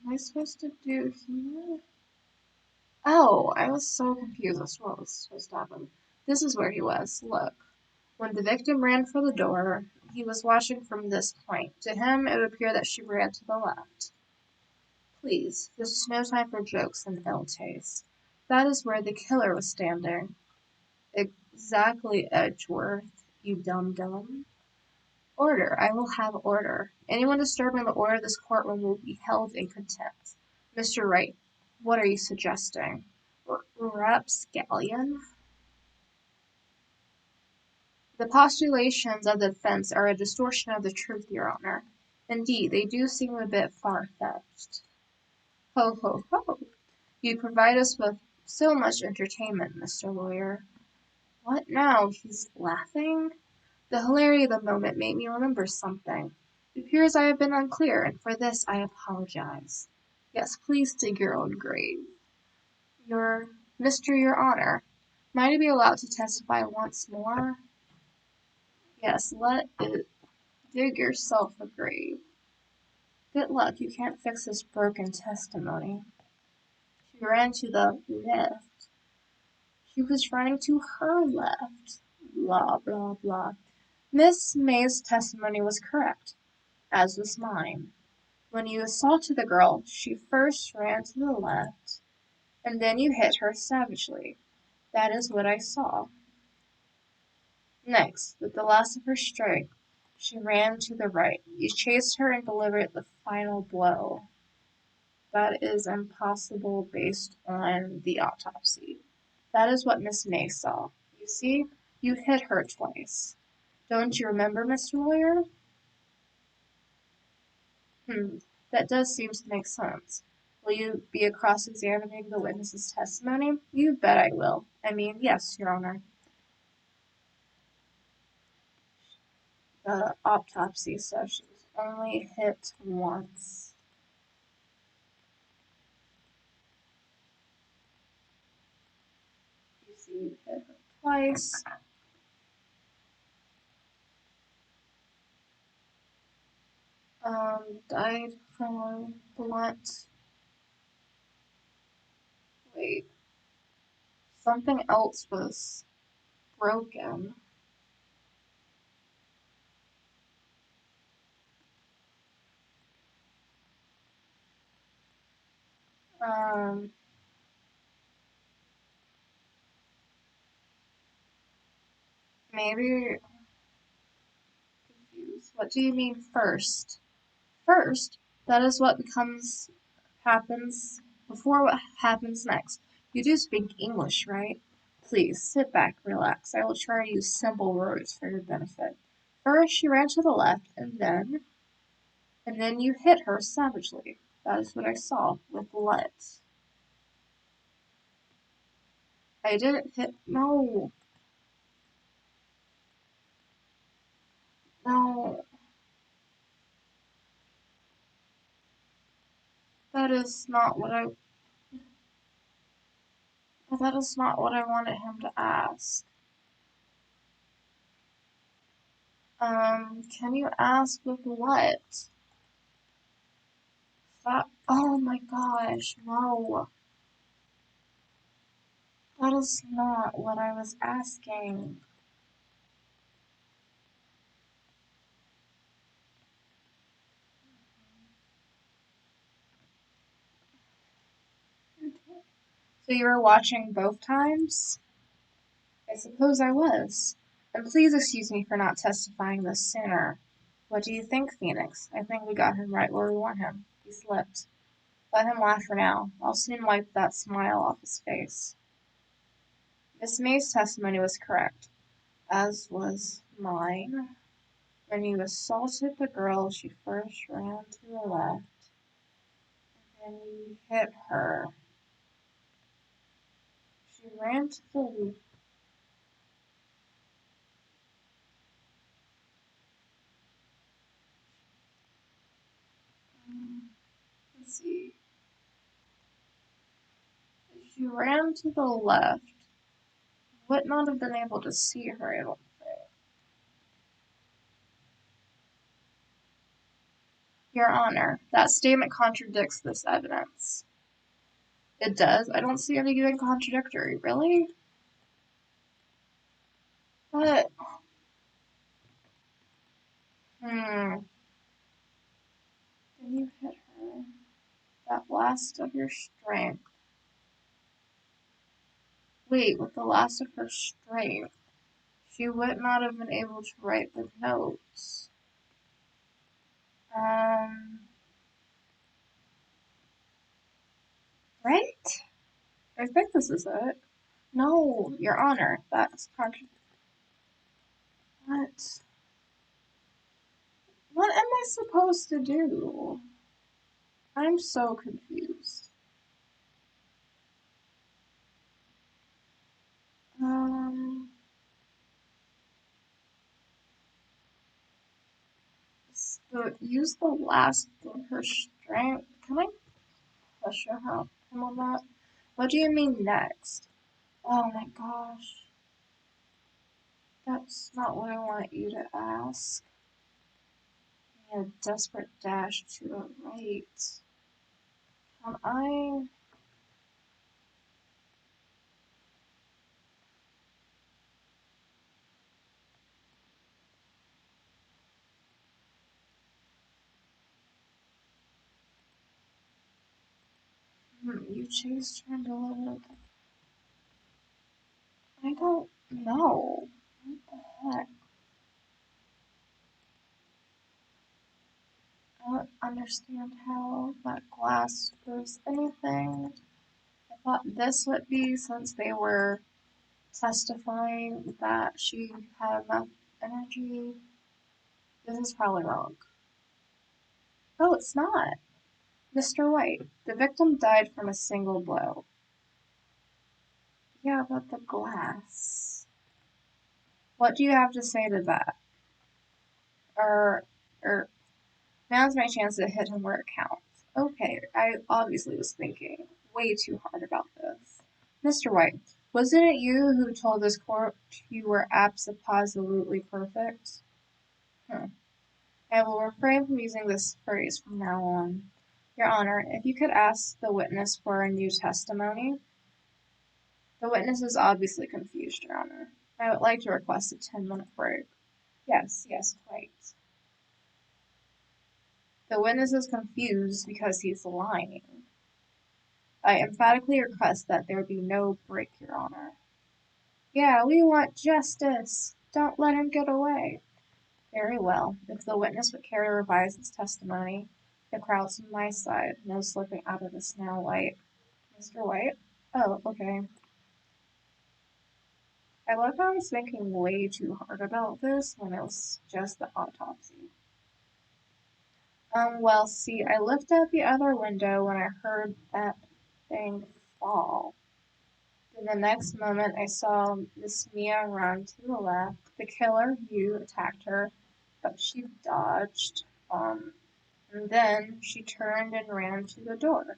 Am I supposed to do here? Oh, I was so confused as to what was supposed to happen. This is where he was. Look. When the victim ran for the door, he was watching from this point. To him, it would appear that she ran to the left. Please, this is no time for jokes and ill taste. That is where the killer was standing. Exactly, Edgeworth, you dum-dum. Order, I will have order. Anyone disturbing the order of this courtroom will be held in contempt. Mr. Wright, what are you suggesting? Rapscallion? The postulations of the defense are a distortion of the truth, Your Honor. Indeed, they do seem a bit far-fetched. Ho, ho, ho! You provide us with so much entertainment, Mr. Lawyer. What now? He's laughing? The hilarity of the moment made me remember something. It appears I have been unclear, and for this I apologize. Yes, please dig your own grave. Your Honor, might I be allowed to testify once more? Yes, let it dig yourself a grave. Good luck, you can't fix this broken testimony. She ran to the left. She was running to her left. Blah, blah, blah. Miss May's testimony was correct, as was mine. When you assaulted the girl, she first ran to the left, and then you hit her savagely. That is what I saw. Next, with the last of her strength, she ran to the right. You chased her and delivered the final blow. That is impossible based on the autopsy. That is what Miss May saw. You see, you hit her twice. Don't you remember, Mr. Lawyer? That does seem to make sense. Will you be cross-examining the witness's testimony? You bet I will. I mean, yes, Your Honor. The autopsy says she was only hit once. You see, you hit her twice. Died from a blunt. Wait, something else was broken. Um, maybe confused. What do you mean first? First, that is what happens before what happens next. You do speak English, right? Please sit back, relax. I will try to use simple words for your benefit. First, she ran to the left, and then you hit her savagely. That is what I saw with blood. I didn't hit. No, no. That is not what I. That is not what I wanted him to ask. Can you ask with what? Stop. Oh my gosh, no. That is not what I was asking. So you were watching both times? I suppose I was. And please excuse me for not testifying this sooner. What do you think, Phoenix? I think we got him right where we want him. He slipped. Let him laugh for now. I'll soon wipe that smile off his face. Miss May's testimony was correct, as was mine. When you assaulted the girl, she first ran to the left, and then you hit her. She ran to the let's see. If she ran to the left, would not have been able to see her, I don't think. Your Honor, that statement contradicts this evidence. It does? I don't see anything contradictory, really? But, then you hit her. That last of your strength. Wait, with the last of her strength, she would not have been able to write the notes. Right? I think this is it. No, Your Honor, that's contradictory. What? What am I supposed to do? I'm so confused. Um, use the last of her strength. Can I pressure him on that? What do you mean next? Oh my gosh. That's not what I want you to ask. A desperate dash to the right. Can I? You chased her into a I don't know. What the heck? I don't understand how that glass proves anything. I thought this would be since they were testifying that she had enough energy. This is probably wrong. Oh, it's not. Mr. White, the victim died from a single blow. Yeah, but the glass. What do you have to say to that? Or now's my chance to hit him where it counts. Okay, I obviously was thinking way too hard about this. Mr. White, wasn't it you who told this court you were absolutely perfect? Hmm. I will refrain from using this phrase from now on. Your Honor, if you could ask the witness for a new testimony. The witness is obviously confused, Your Honor. I would like to request a 10-minute break. Yes, yes, quite. The witness is confused because he's lying. I emphatically request that there be no break, Your Honor. Yeah, we want justice. Don't let him get away. Very well. If the witness would care to revise his testimony, the crowd's on my side. No slipping out of this now, White. Mr. White? Oh, okay. I love how I was thinking way too hard about this when it was just the autopsy. Well, see, I looked out the other window when I heard that thing fall. In the next moment, I saw Miss Mia run to the left. The killer, you, attacked her, but she dodged. And then she turned and ran to the door.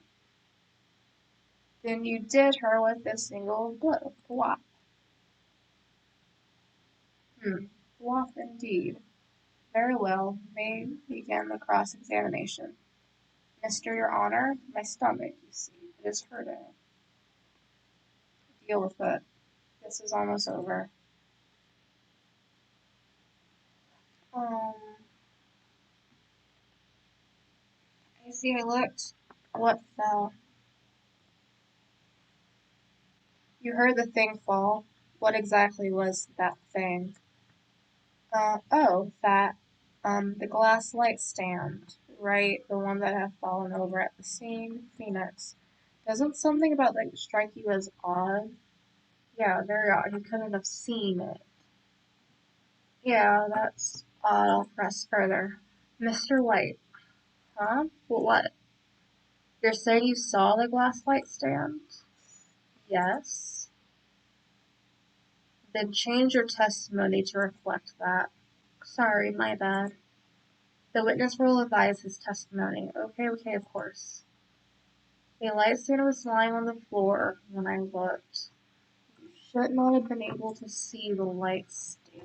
Then you did her with a single blow. Whop. Whop indeed. Very well. May begin the cross-examination. Mr. Your Honor, my stomach, you see, it is hurting. Deal with it. This is almost over. Um, I see I looked. What fell? You heard the thing fall. What exactly was that thing? The glass light stand, right? The one that had fallen over at the scene, Phoenix. Doesn't something about that strike you as odd? Yeah, very odd. He couldn't have seen it. Yeah, that's odd. I'll press further. Mr. White. Huh? What? You're saying you saw the glass light stand? Yes. Then change your testimony to reflect that. Sorry, my bad. The witness will advise his testimony. Okay, of course. A light stand was lying on the floor when I looked. You should not have been able to see the light stand.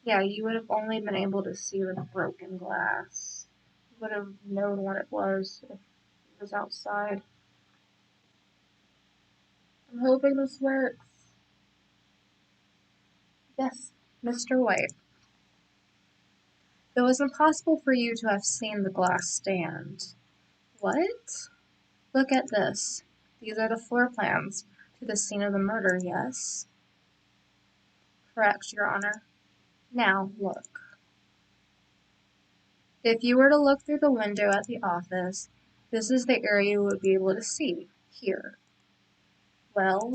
Yeah, you would have only been able to see the broken glass. You would have known what it was if it was outside. I'm hoping this works. Yes, Mr. White. It was impossible for you to have seen the glass stand. What? Look at this. These are the floor plans to the scene of the murder, yes? Correct, Your Honor. Now, look. If you were to look through the window at the office, this is the area you would be able to see, here. Well,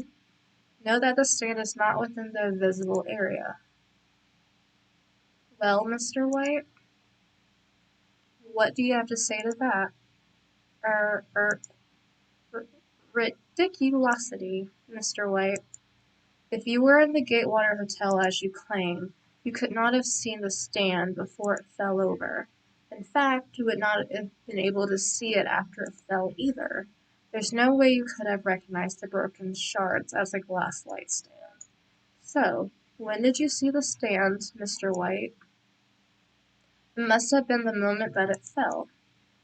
know that the stand is not within the visible area. Well, Mr. White, what do you have to say to that? Er, er, Ridiculosity, Mr. White. If you were in the Gatewater Hotel as you claim, you could not have seen the stand before it fell over. In fact, you would not have been able to see it after it fell either. There's no way you could have recognized the broken shards as a glass light stand. So, when did you see the stand, Mr. White? It must have been the moment that it fell.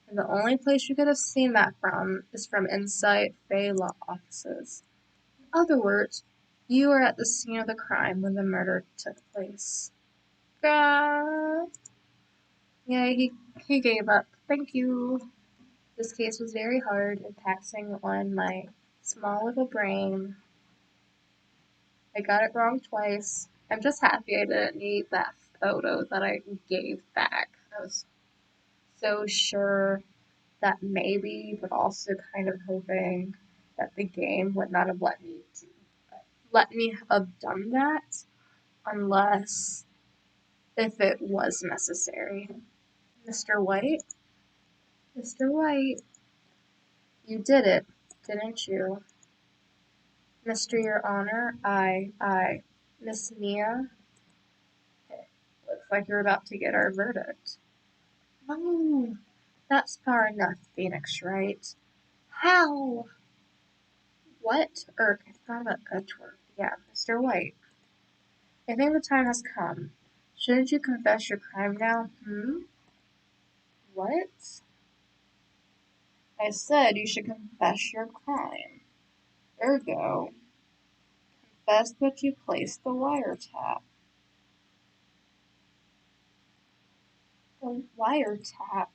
And the only place you could have seen that from is from inside Fay Law offices. In other words, you were at the scene of the crime when the murder took place. God. Yeah, he gave up. Thank you. This case was very hard and taxing on my small little brain. I got it wrong twice. I'm just happy I didn't need that photo that I gave back. I was so sure that maybe, but also kind of hoping that the game would not have let me have done that unless if it was necessary. Mr. White? Mr. White, you did it, didn't you? Mr. Your Honor, Miss Mia, looks like you're about to get our verdict. No, that's far enough, Phoenix Wright. How? What? It's not about Edgeworth. Yeah, Mr. White. I think the time has come. Shouldn't you confess your crime now? What? I said you should confess your crime. Ergo, confess that you placed the wiretap. The wiretap.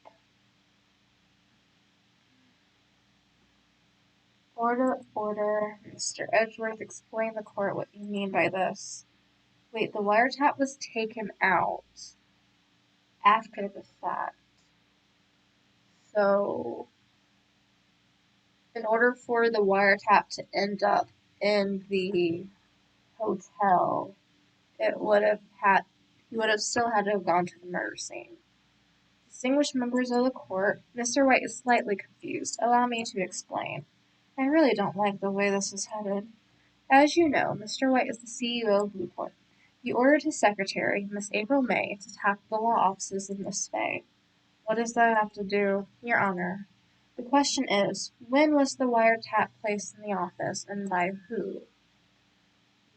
Order. Mr. Edgeworth, explain the court what you mean by this. Wait, the wiretap was taken out after the fact. So, in order for the wiretap to end up in the hotel, it would have you would have still had to have gone to the murder scene. Distinguished members of the court, Mr. White is slightly confused. Allow me to explain. I really don't like the way this is headed. As you know, Mr. White is the CEO of Newport. He ordered his secretary, Miss April May, to tap the law offices of Miss Fay. What does that have to do, Your Honor? The question is, when was the wiretap placed in the office, and by who?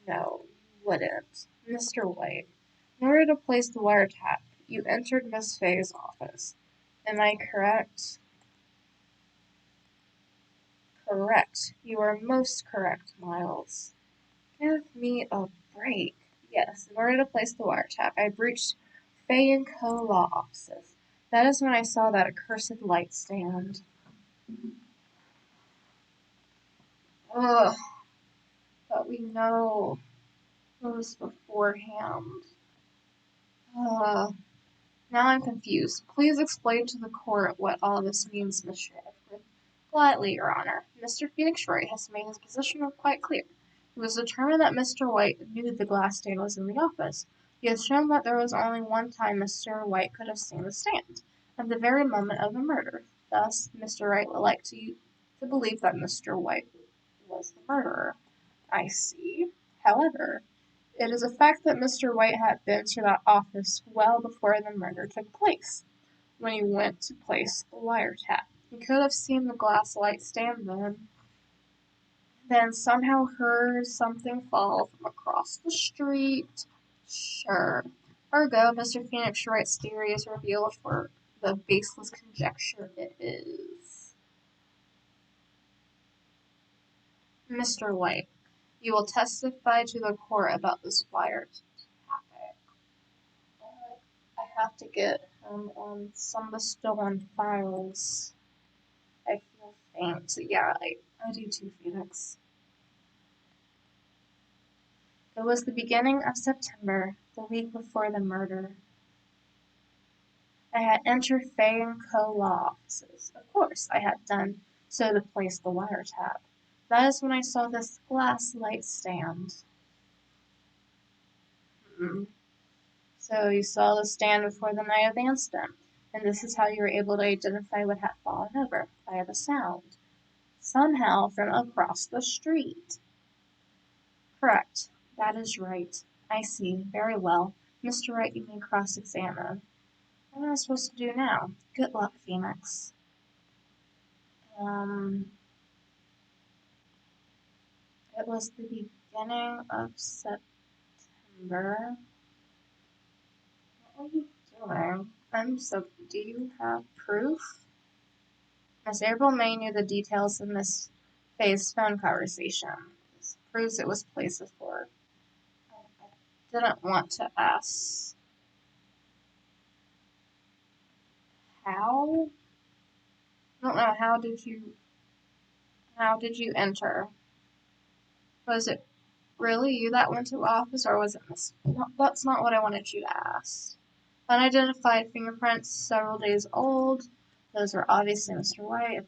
No, you wouldn't. Mr. White, in order to place the wiretap, you entered Miss Fay's office. Am I correct? Correct. You are most correct, Miles. Give me a break. Yes, in order to place the wiretap, I breached Fay and Co. law offices. That is when I saw that accursed light stand. Ugh, but we know it was beforehand. Ugh. Now I'm confused. Please explain to the court what all this means, Mr. Edgeworth. Gladly, Your Honor. Mr. Phoenix Wright has made his position quite clear. It was determined that Mr. White knew the glass stand was in the office. He has shown that there was only one time Mr. White could have seen the stand, at the very moment of the murder. Thus, Mr. Wright would like to to believe that Mr. White was the murderer. I see. However, it is a fact that Mr. White had been to that office well before the murder took place. When he went to place the wiretap, he could have seen the glass light stand then somehow heard something fall from across the street. Sure. Ergo, Mr. Phoenix Wright's theory is revealed for the baseless conjecture it is. Mr. White, you will testify to the court about this wire topic. I have to get on some of the stolen files. I feel faint. Yeah, I do too, Phoenix. It was the beginning of September, the week before the murder. I had entered Fay and Co. law offices. Of course, I had done so to place the wiretap. That is when I saw this glass light stand. So you saw the stand before the night of the incident, and this is how you were able to identify what had fallen over, via the sound. Somehow from across the street. Correct. That is right. I see. Very well. Mr. Wright, you may cross-examine. What am I supposed to do now? Good luck, Phoenix. It was the beginning of September. What are you doing? Do you have proof? Miss April May knew the details of Miss Faye's phone conversation. This proves it was placed before. I didn't want to ask. How? I don't know. How did you enter? Was it really you that went to office, or was it Miss? No, that's not what I wanted you to ask. Unidentified fingerprints, several days old. Those were obviously Mr. White.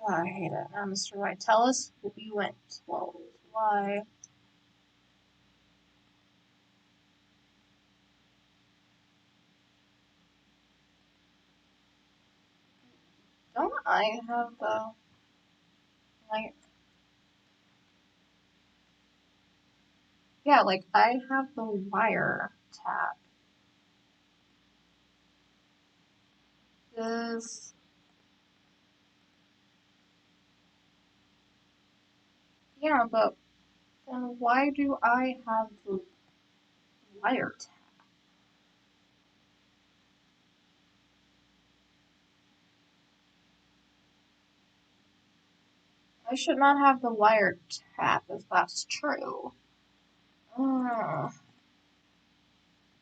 Oh, I hate it. Now, Mr. White, tell us what you went told. Why? Don't I have the, like, yeah, like, I have the wire tap. This, yeah, but then why do I have the wire tap? I should not have the wire tap if that's true. I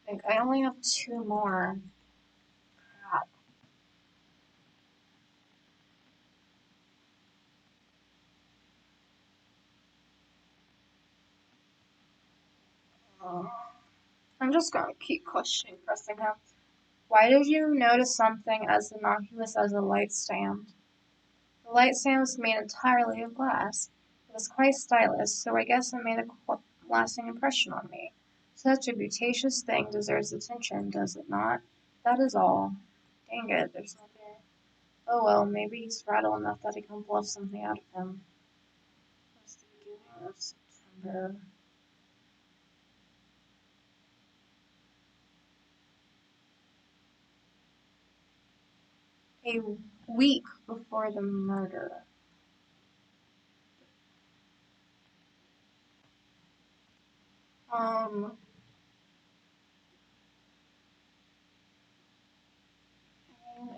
think I only have two more. Crap. Uh, I'm just gonna keep questioning pressing him. Why did you notice something as innocuous as a light stand? The light stand was made entirely of glass. It was quite stylish, so I guess it made a lasting impression on me. Such a beauteous thing deserves attention, does it not? That is all. Dang it, there's nothing. Oh well, maybe he's rattled enough that I can bluff something out of him. It was the beginning of September. A week before the murder. Um,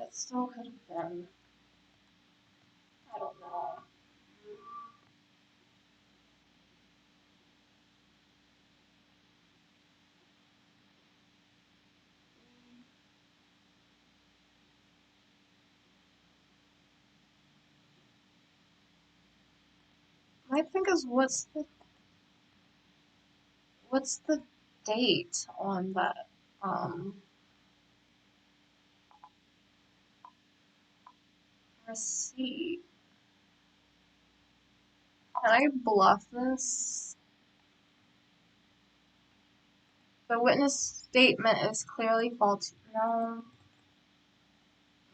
it still could have been. I don't know. My thing is, what's the date on that receipt? Can I bluff this? The witness statement is clearly faulty. No.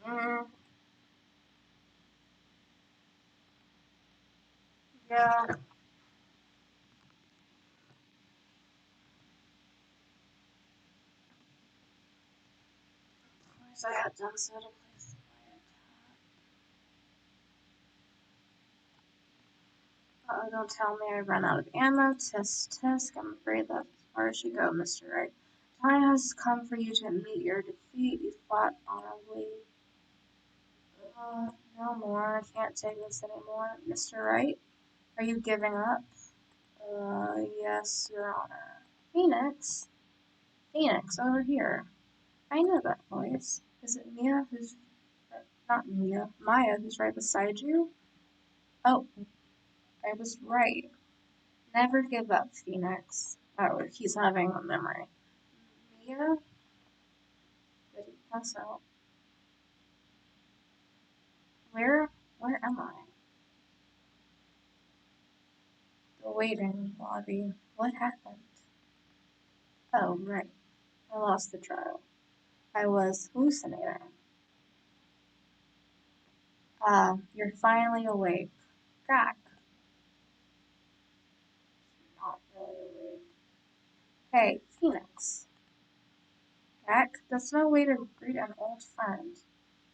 Mm. Yeah. I had done so to place my don't tell me I ran out of ammo. Tisk, tisk. I'm afraid that's as far as you go, Mr. Wright. Time has come for you to admit your defeat. You fought honorably. No more. I can't take this anymore. Mr. Wright, are you giving up? Yes, Your Honor. Phoenix? Phoenix, over here. I know that voice. Is it Mia who's... Not Mia. Maya who's right beside you? Oh, I was right. Never give up, Phoenix. Oh, he's having a memory. Mia? Did he pass out? Where am I? The waiting lobby. What happened? Oh, right. I lost the trial. I was hallucinating. Ah, you're finally awake. Jack. Not really awake. Hey, Phoenix. Jack, that's no way to greet an old friend.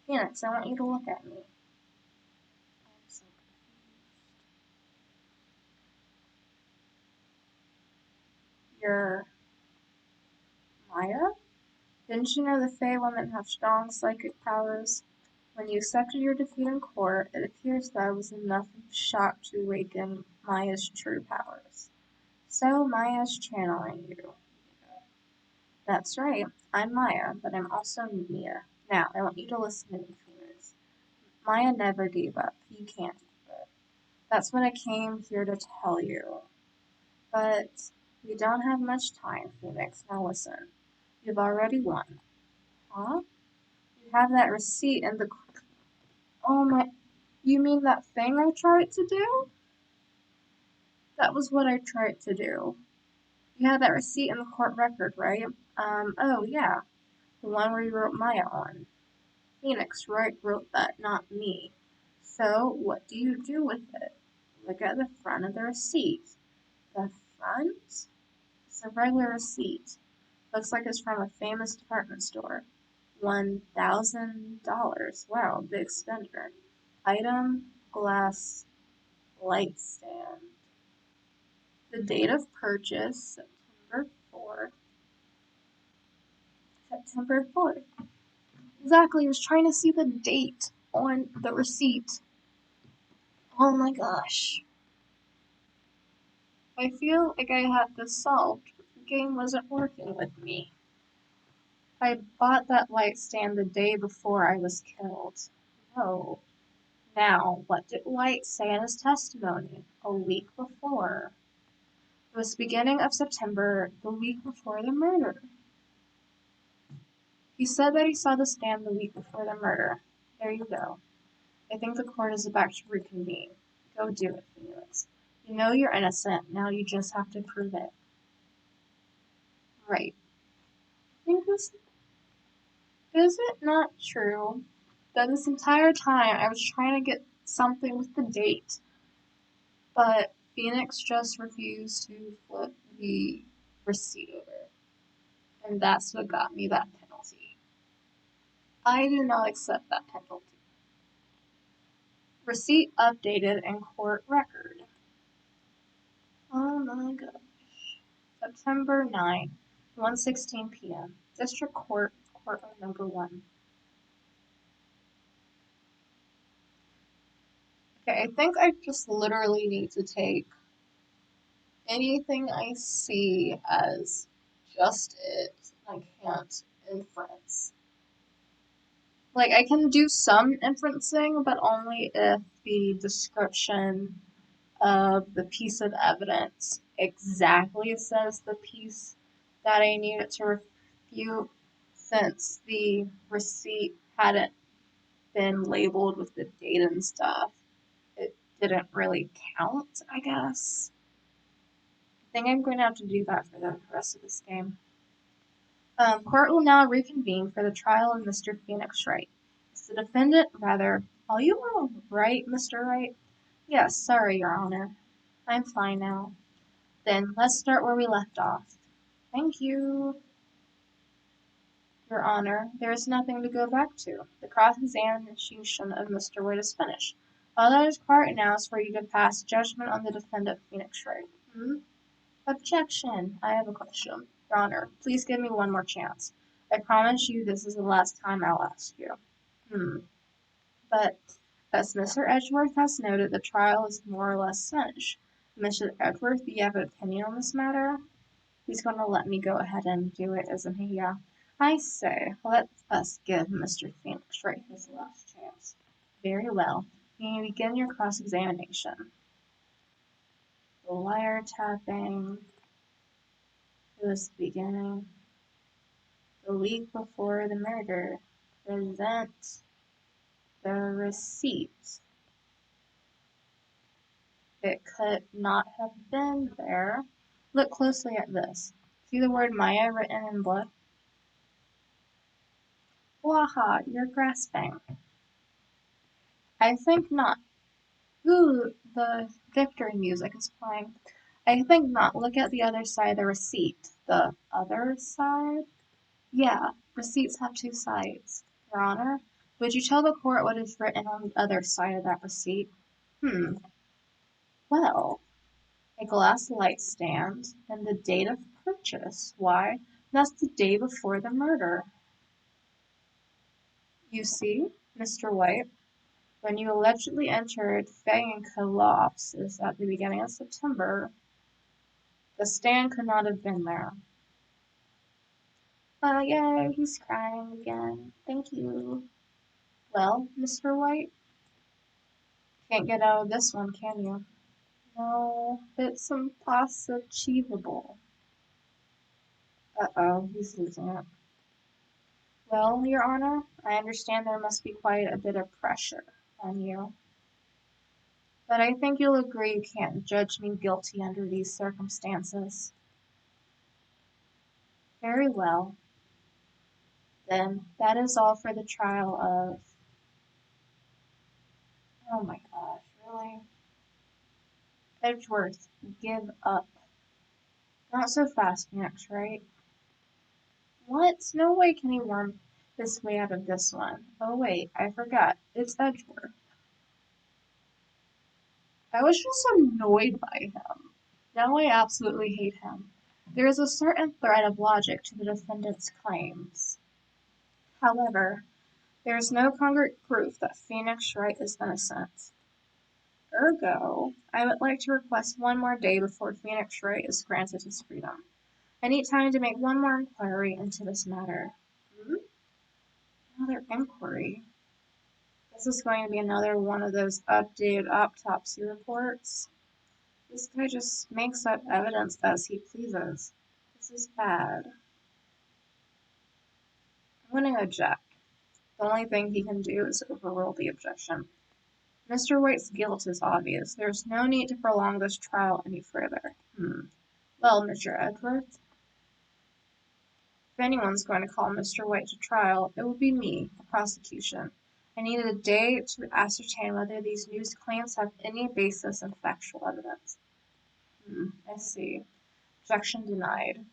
Phoenix, I want you to look at me. I'm so confused. You're Maya? Didn't you know the Fae women have strong psychic powers? When you accepted your defeat in court, it appears that was enough of a shock to awaken Maya's true powers. So Maya's channeling you. That's right. I'm Maya, but I'm also Mia. Now, I want you to listen to me, Phoenix. Maya never gave up. You can't give up. That's what I came here to tell you. But we don't have much time, Phoenix. Now listen. You've already won. Huh? You have that receipt in the... Oh my... You mean that thing I tried to do? That was what I tried to do. You had that receipt in the court record, right? Oh yeah. The one where you wrote Maya on. Phoenix Wright wrote that, not me. So, what do you do with it? Look at the front of the receipt. The front? It's a regular receipt. Looks like it's from a famous department store. $1,000. Wow, big spender. Item, glass, light stand. The date of purchase, September 4th. September 4th. Exactly, I was trying to see the date on the receipt. Oh my gosh. I feel like I had this solved, but the game wasn't working with me. I bought that light stand the day before I was killed. Oh. Now, what did Light say in his testimony a week before? It was the beginning of September, the week before the murder. He said that he saw the stand the week before the murder. There you go. I think the court is about to reconvene. Go do it, Felix. You know you're innocent. Now you just have to prove it. Right. I think this is it not true that this entire time I was trying to get something with the date, but Phoenix just refused to flip the receipt over, and that's what got me that penalty. I do not accept that penalty. Receipt updated in court record. Oh my god. September 9, 1:16 p.m. District Court, Courtroom Number 1. Okay, I think I just literally need to take anything I see as just it. I can't inference. Like, I can do some inferencing, but only if the description of the piece of evidence exactly says the piece that I need it to refute, since the receipt hadn't been labeled with the date and stuff. It didn't really count, I guess. I think I'm going to have to do that for the rest of this game. Court will now reconvene for the trial of Mr. Phoenix Wright. Is the defendant, rather, are you all right, Mr. Wright? Yes, sorry, Your Honor. I'm fine now. Then let's start where we left off. Thank you, Your Honor. There is nothing to go back to. The cross-examination of Mr. White is finished. All that is required now is for you to pass judgment on the defendant, Phoenix Wright. Objection. I have a question. Your Honor, please give me one more chance. I promise you this is the last time I'll ask you. But, as Mr. Edgeworth has noted, the trial is more or less finished. Mr. Edgeworth, do you have an opinion on this matter? He's going to let me go ahead and do it, isn't he? Yeah. I say, let us give Mr. Phoenix Wright his last chance. Very well. You may begin your cross-examination. The wiretapping was beginning. The week before the murder. Present the receipt. It could not have been there. Look closely at this. See the word Maya written in blood? Waha, you're grasping. I think not. Ooh, the victory music is playing. I think not. Look at the other side of the receipt. The other side? Yeah, receipts have two sides. Your Honor, would you tell the court what is written on the other side of that receipt? Well, a glass light stand and the date of purchase. Why, that's the day before the murder. You see, Mr. White, when you allegedly entered Fang & Co. Law offices at the beginning of September, the stand could not have been there. Oh, yay, he's crying again. Thank you. Well, Mr. White, can't get out of this one, can you? No, it's impossible. Uh-oh, he's losing it. Well, Your Honor, I understand there must be quite a bit of pressure on you. But I think you'll agree you can't judge me guilty under these circumstances. Very well. Then, that is all for the trial of... Oh my gosh, really? Edgeworth, give up. Not so fast, Phoenix, right? What? No way can he worm his way out of this one. Oh wait, I forgot. It's Edgeworth. I was just annoyed by him. Now I absolutely hate him. There is a certain thread of logic to the defendant's claims. However, there is no concrete proof that Phoenix Wright is innocent. Ergo, I would like to request one more day before Phoenix Wright is granted his freedom. I need time to make one more inquiry into this matter. Another inquiry? This is going to be another one of those updated autopsy reports. This guy just makes up evidence as he pleases. This is bad. I'm going to object. The only thing he can do is overrule the objection. Mr. White's guilt is obvious. There's no need to prolong this trial any further. Well, Mr. Edgeworth, if anyone's going to call Mr. White to trial, it will be me, the prosecution. I needed a day to ascertain whether these news claims have any basis in factual evidence. I see. Objection denied.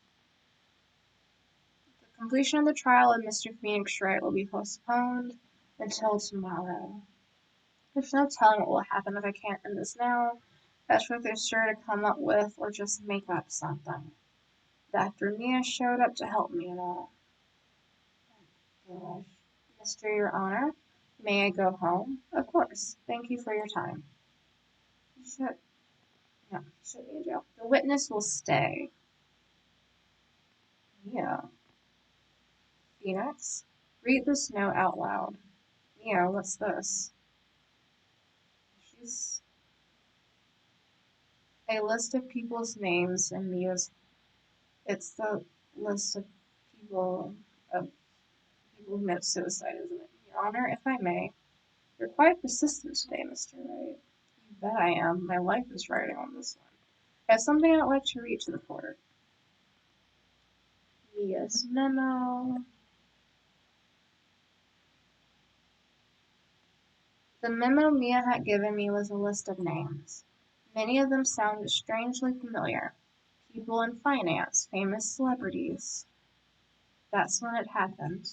The completion of the trial of Mr. Phoenix Wright will be postponed until tomorrow. There's no telling what will happen if I can't end this now. Edgeworth is sure to come up with or just make up something. Dr. Mia showed up to help me and all. Gosh. Mr. Your Honor, may I go home? Of course. Thank you for your time. Should be in jail. The witness will stay. Yeah. Phoenix, read this note out loud. Yeah, what's this? She's a list of people's names and Mia's. It's the list of people who commit suicide, isn't it? Your Honor, if I may, you're quite persistent today, Mr. Wright. You bet I am. My life is riding on this one. I have something I'd like to read to the court. Mia's memo. The memo Mia had given me was a list of names. Many of them sound strangely familiar. People in finance, famous celebrities. That's when it happened.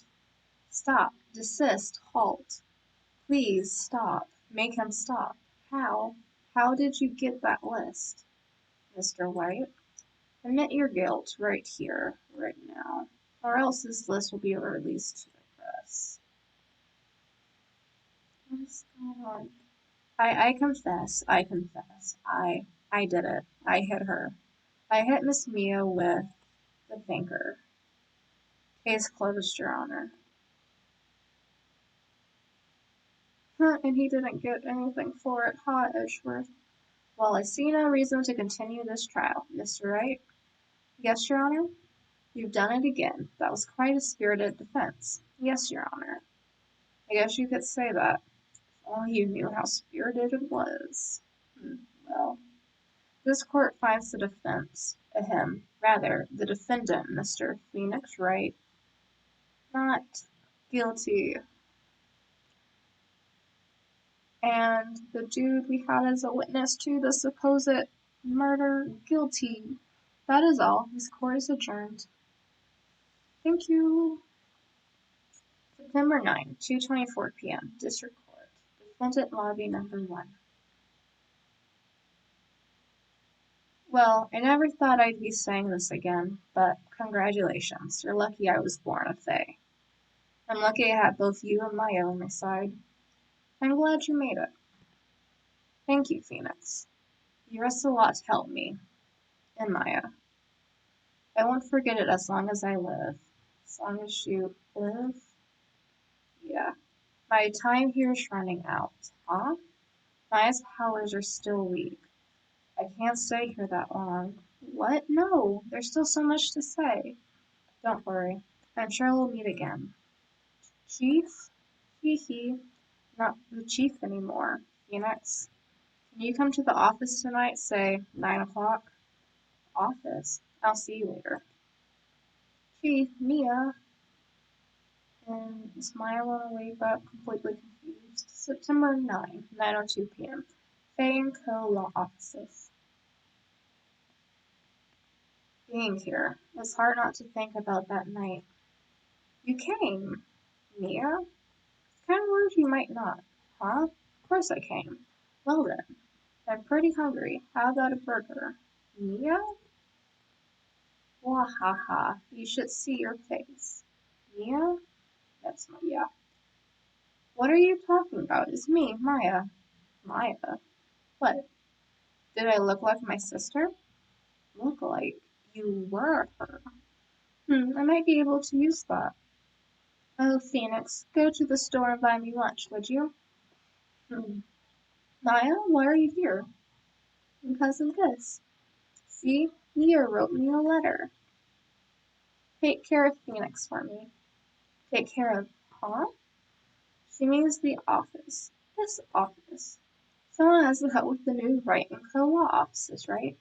Stop, desist, halt. Please stop. Make him stop. How? How did you get that list? Mr. White, admit your guilt right here, right now, or else this list will be released to the press. What is going on? I confess. I did it. I hit her. I hit Miss Mia with the finger. Case closed, Your Honor. Huh, and he didn't get anything for it, huh, Edgeworth? Well, I see no reason to continue this trial. Mr. Wright? Yes, Your Honor? You've done it again. That was quite a spirited defense. Yes, Your Honor. I guess you could say that. If only you knew how spirited it was. Well, this court finds the defense, rather, the defendant, Mr. Phoenix Wright, not guilty. And the dude we had as a witness to the supposed murder, guilty. That is all. This court is adjourned. Thank you. September 9, 2:24 p.m. District Court. Defendant Lobby Number 1. Well, I never thought I'd be saying this again, but congratulations. You're lucky I was born a Fae. I'm lucky I had both you and Maya on my side. I'm glad you made it. Thank you, Phoenix. You risked a lot to help me. And Maya. I won't forget it as long as I live. As long as you live? Yeah. My time here is running out. Huh? Maya's powers are still weak. I can't stay here that long. What? No, there's still so much to say. Don't worry. I'm sure we'll meet again. Chief? Hee hee. Not the chief anymore. Phoenix. Can you come to the office tonight, say 9 o'clock? Office? I'll see you later. Chief, Mia. And Smile on a wake up, completely confused. September 9, 9:02 p.m. Faye and Co. Law Offices. Being here, it's hard not to think about that night. You came, Mia? Kind of rude you might not. Huh? Of course I came. Well then, I'm pretty hungry. How about a burger? Mia? Wahaha, you should see your face. Mia? That's Maya. What are you talking about? It's me, Maya. Maya? What? Did I look like my sister? Look like you were her. I might be able to use that. Oh, Phoenix, go to the store and buy me lunch, would you? Maya, why are you here? Because of this. See, Mia wrote me a letter. Take care of Phoenix for me. Take care of, huh? She means the office. This office. Someone has to help with the new Wright and Co. law offices, right?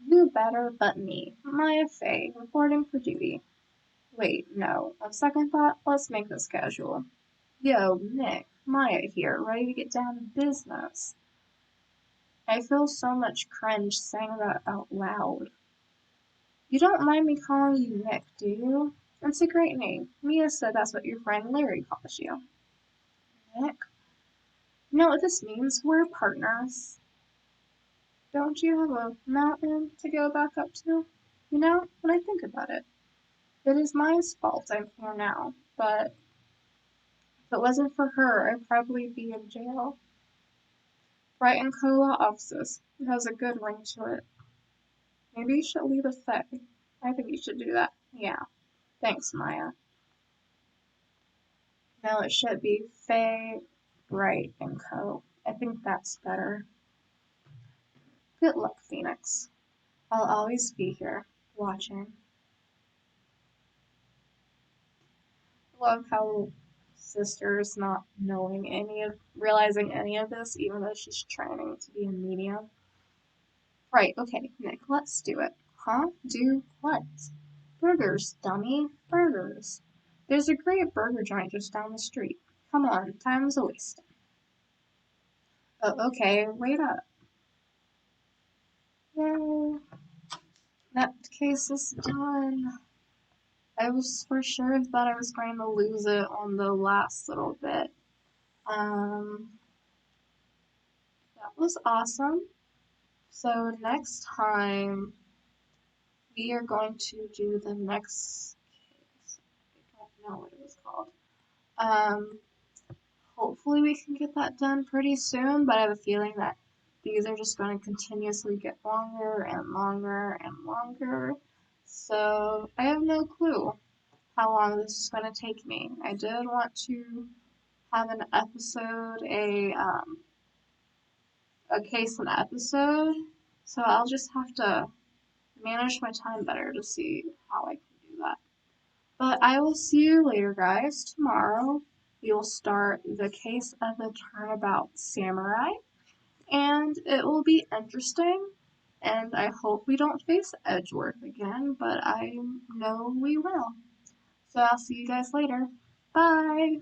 Who better but me, Maya Fey, reporting for duty. Wait, no. On second thought, let's make this casual. Yo, Nick, Maya here, ready to get down to business. I feel so much cringe saying that out loud. You don't mind me calling you Nick, do you? It's a great name. Mia said that's what your friend Larry calls you. Nick? You know what this means? We're partners. Don't you have a mountain to go back up to? You know, when I think about it, it is Maya's fault I'm here now, but if it wasn't for her, I'd probably be in jail. Right in Cola offices. It has a good ring to it. Maybe you should leave a Fae. I think you should do that. Yeah. Thanks, Maya. No, it should be Faye, Bright, and Co. I think that's better. Good luck, Phoenix. I'll always be here, watching. Love how Sister's not realizing any of this, even though she's training to be a medium. Right, okay, Nick, let's do it. Huh? Do what? Burgers, dummy. Burgers. There's a great burger joint just down the street. Come on, time's a waste. Oh, okay, wait up. Yay! That case is done. I was for sure thought I was going to lose it on the last little bit. Um, that was awesome. So next time we are going to do the next case. I don't know what it was called. Um, Hopefully we can get that done pretty soon, but I have a feeling that these are just going to continuously get longer and longer and longer. So I have no clue how long this is going to take me. I did want to have an episode, a case an episode, so I'll just have to manage my time better to see how I can do that. But I will see you later, guys. Tomorrow we will start the case of the Turnabout Samurai, and it will be interesting. And I hope we don't face Edgeworth again, but I know we will. So I'll see you guys later. Bye!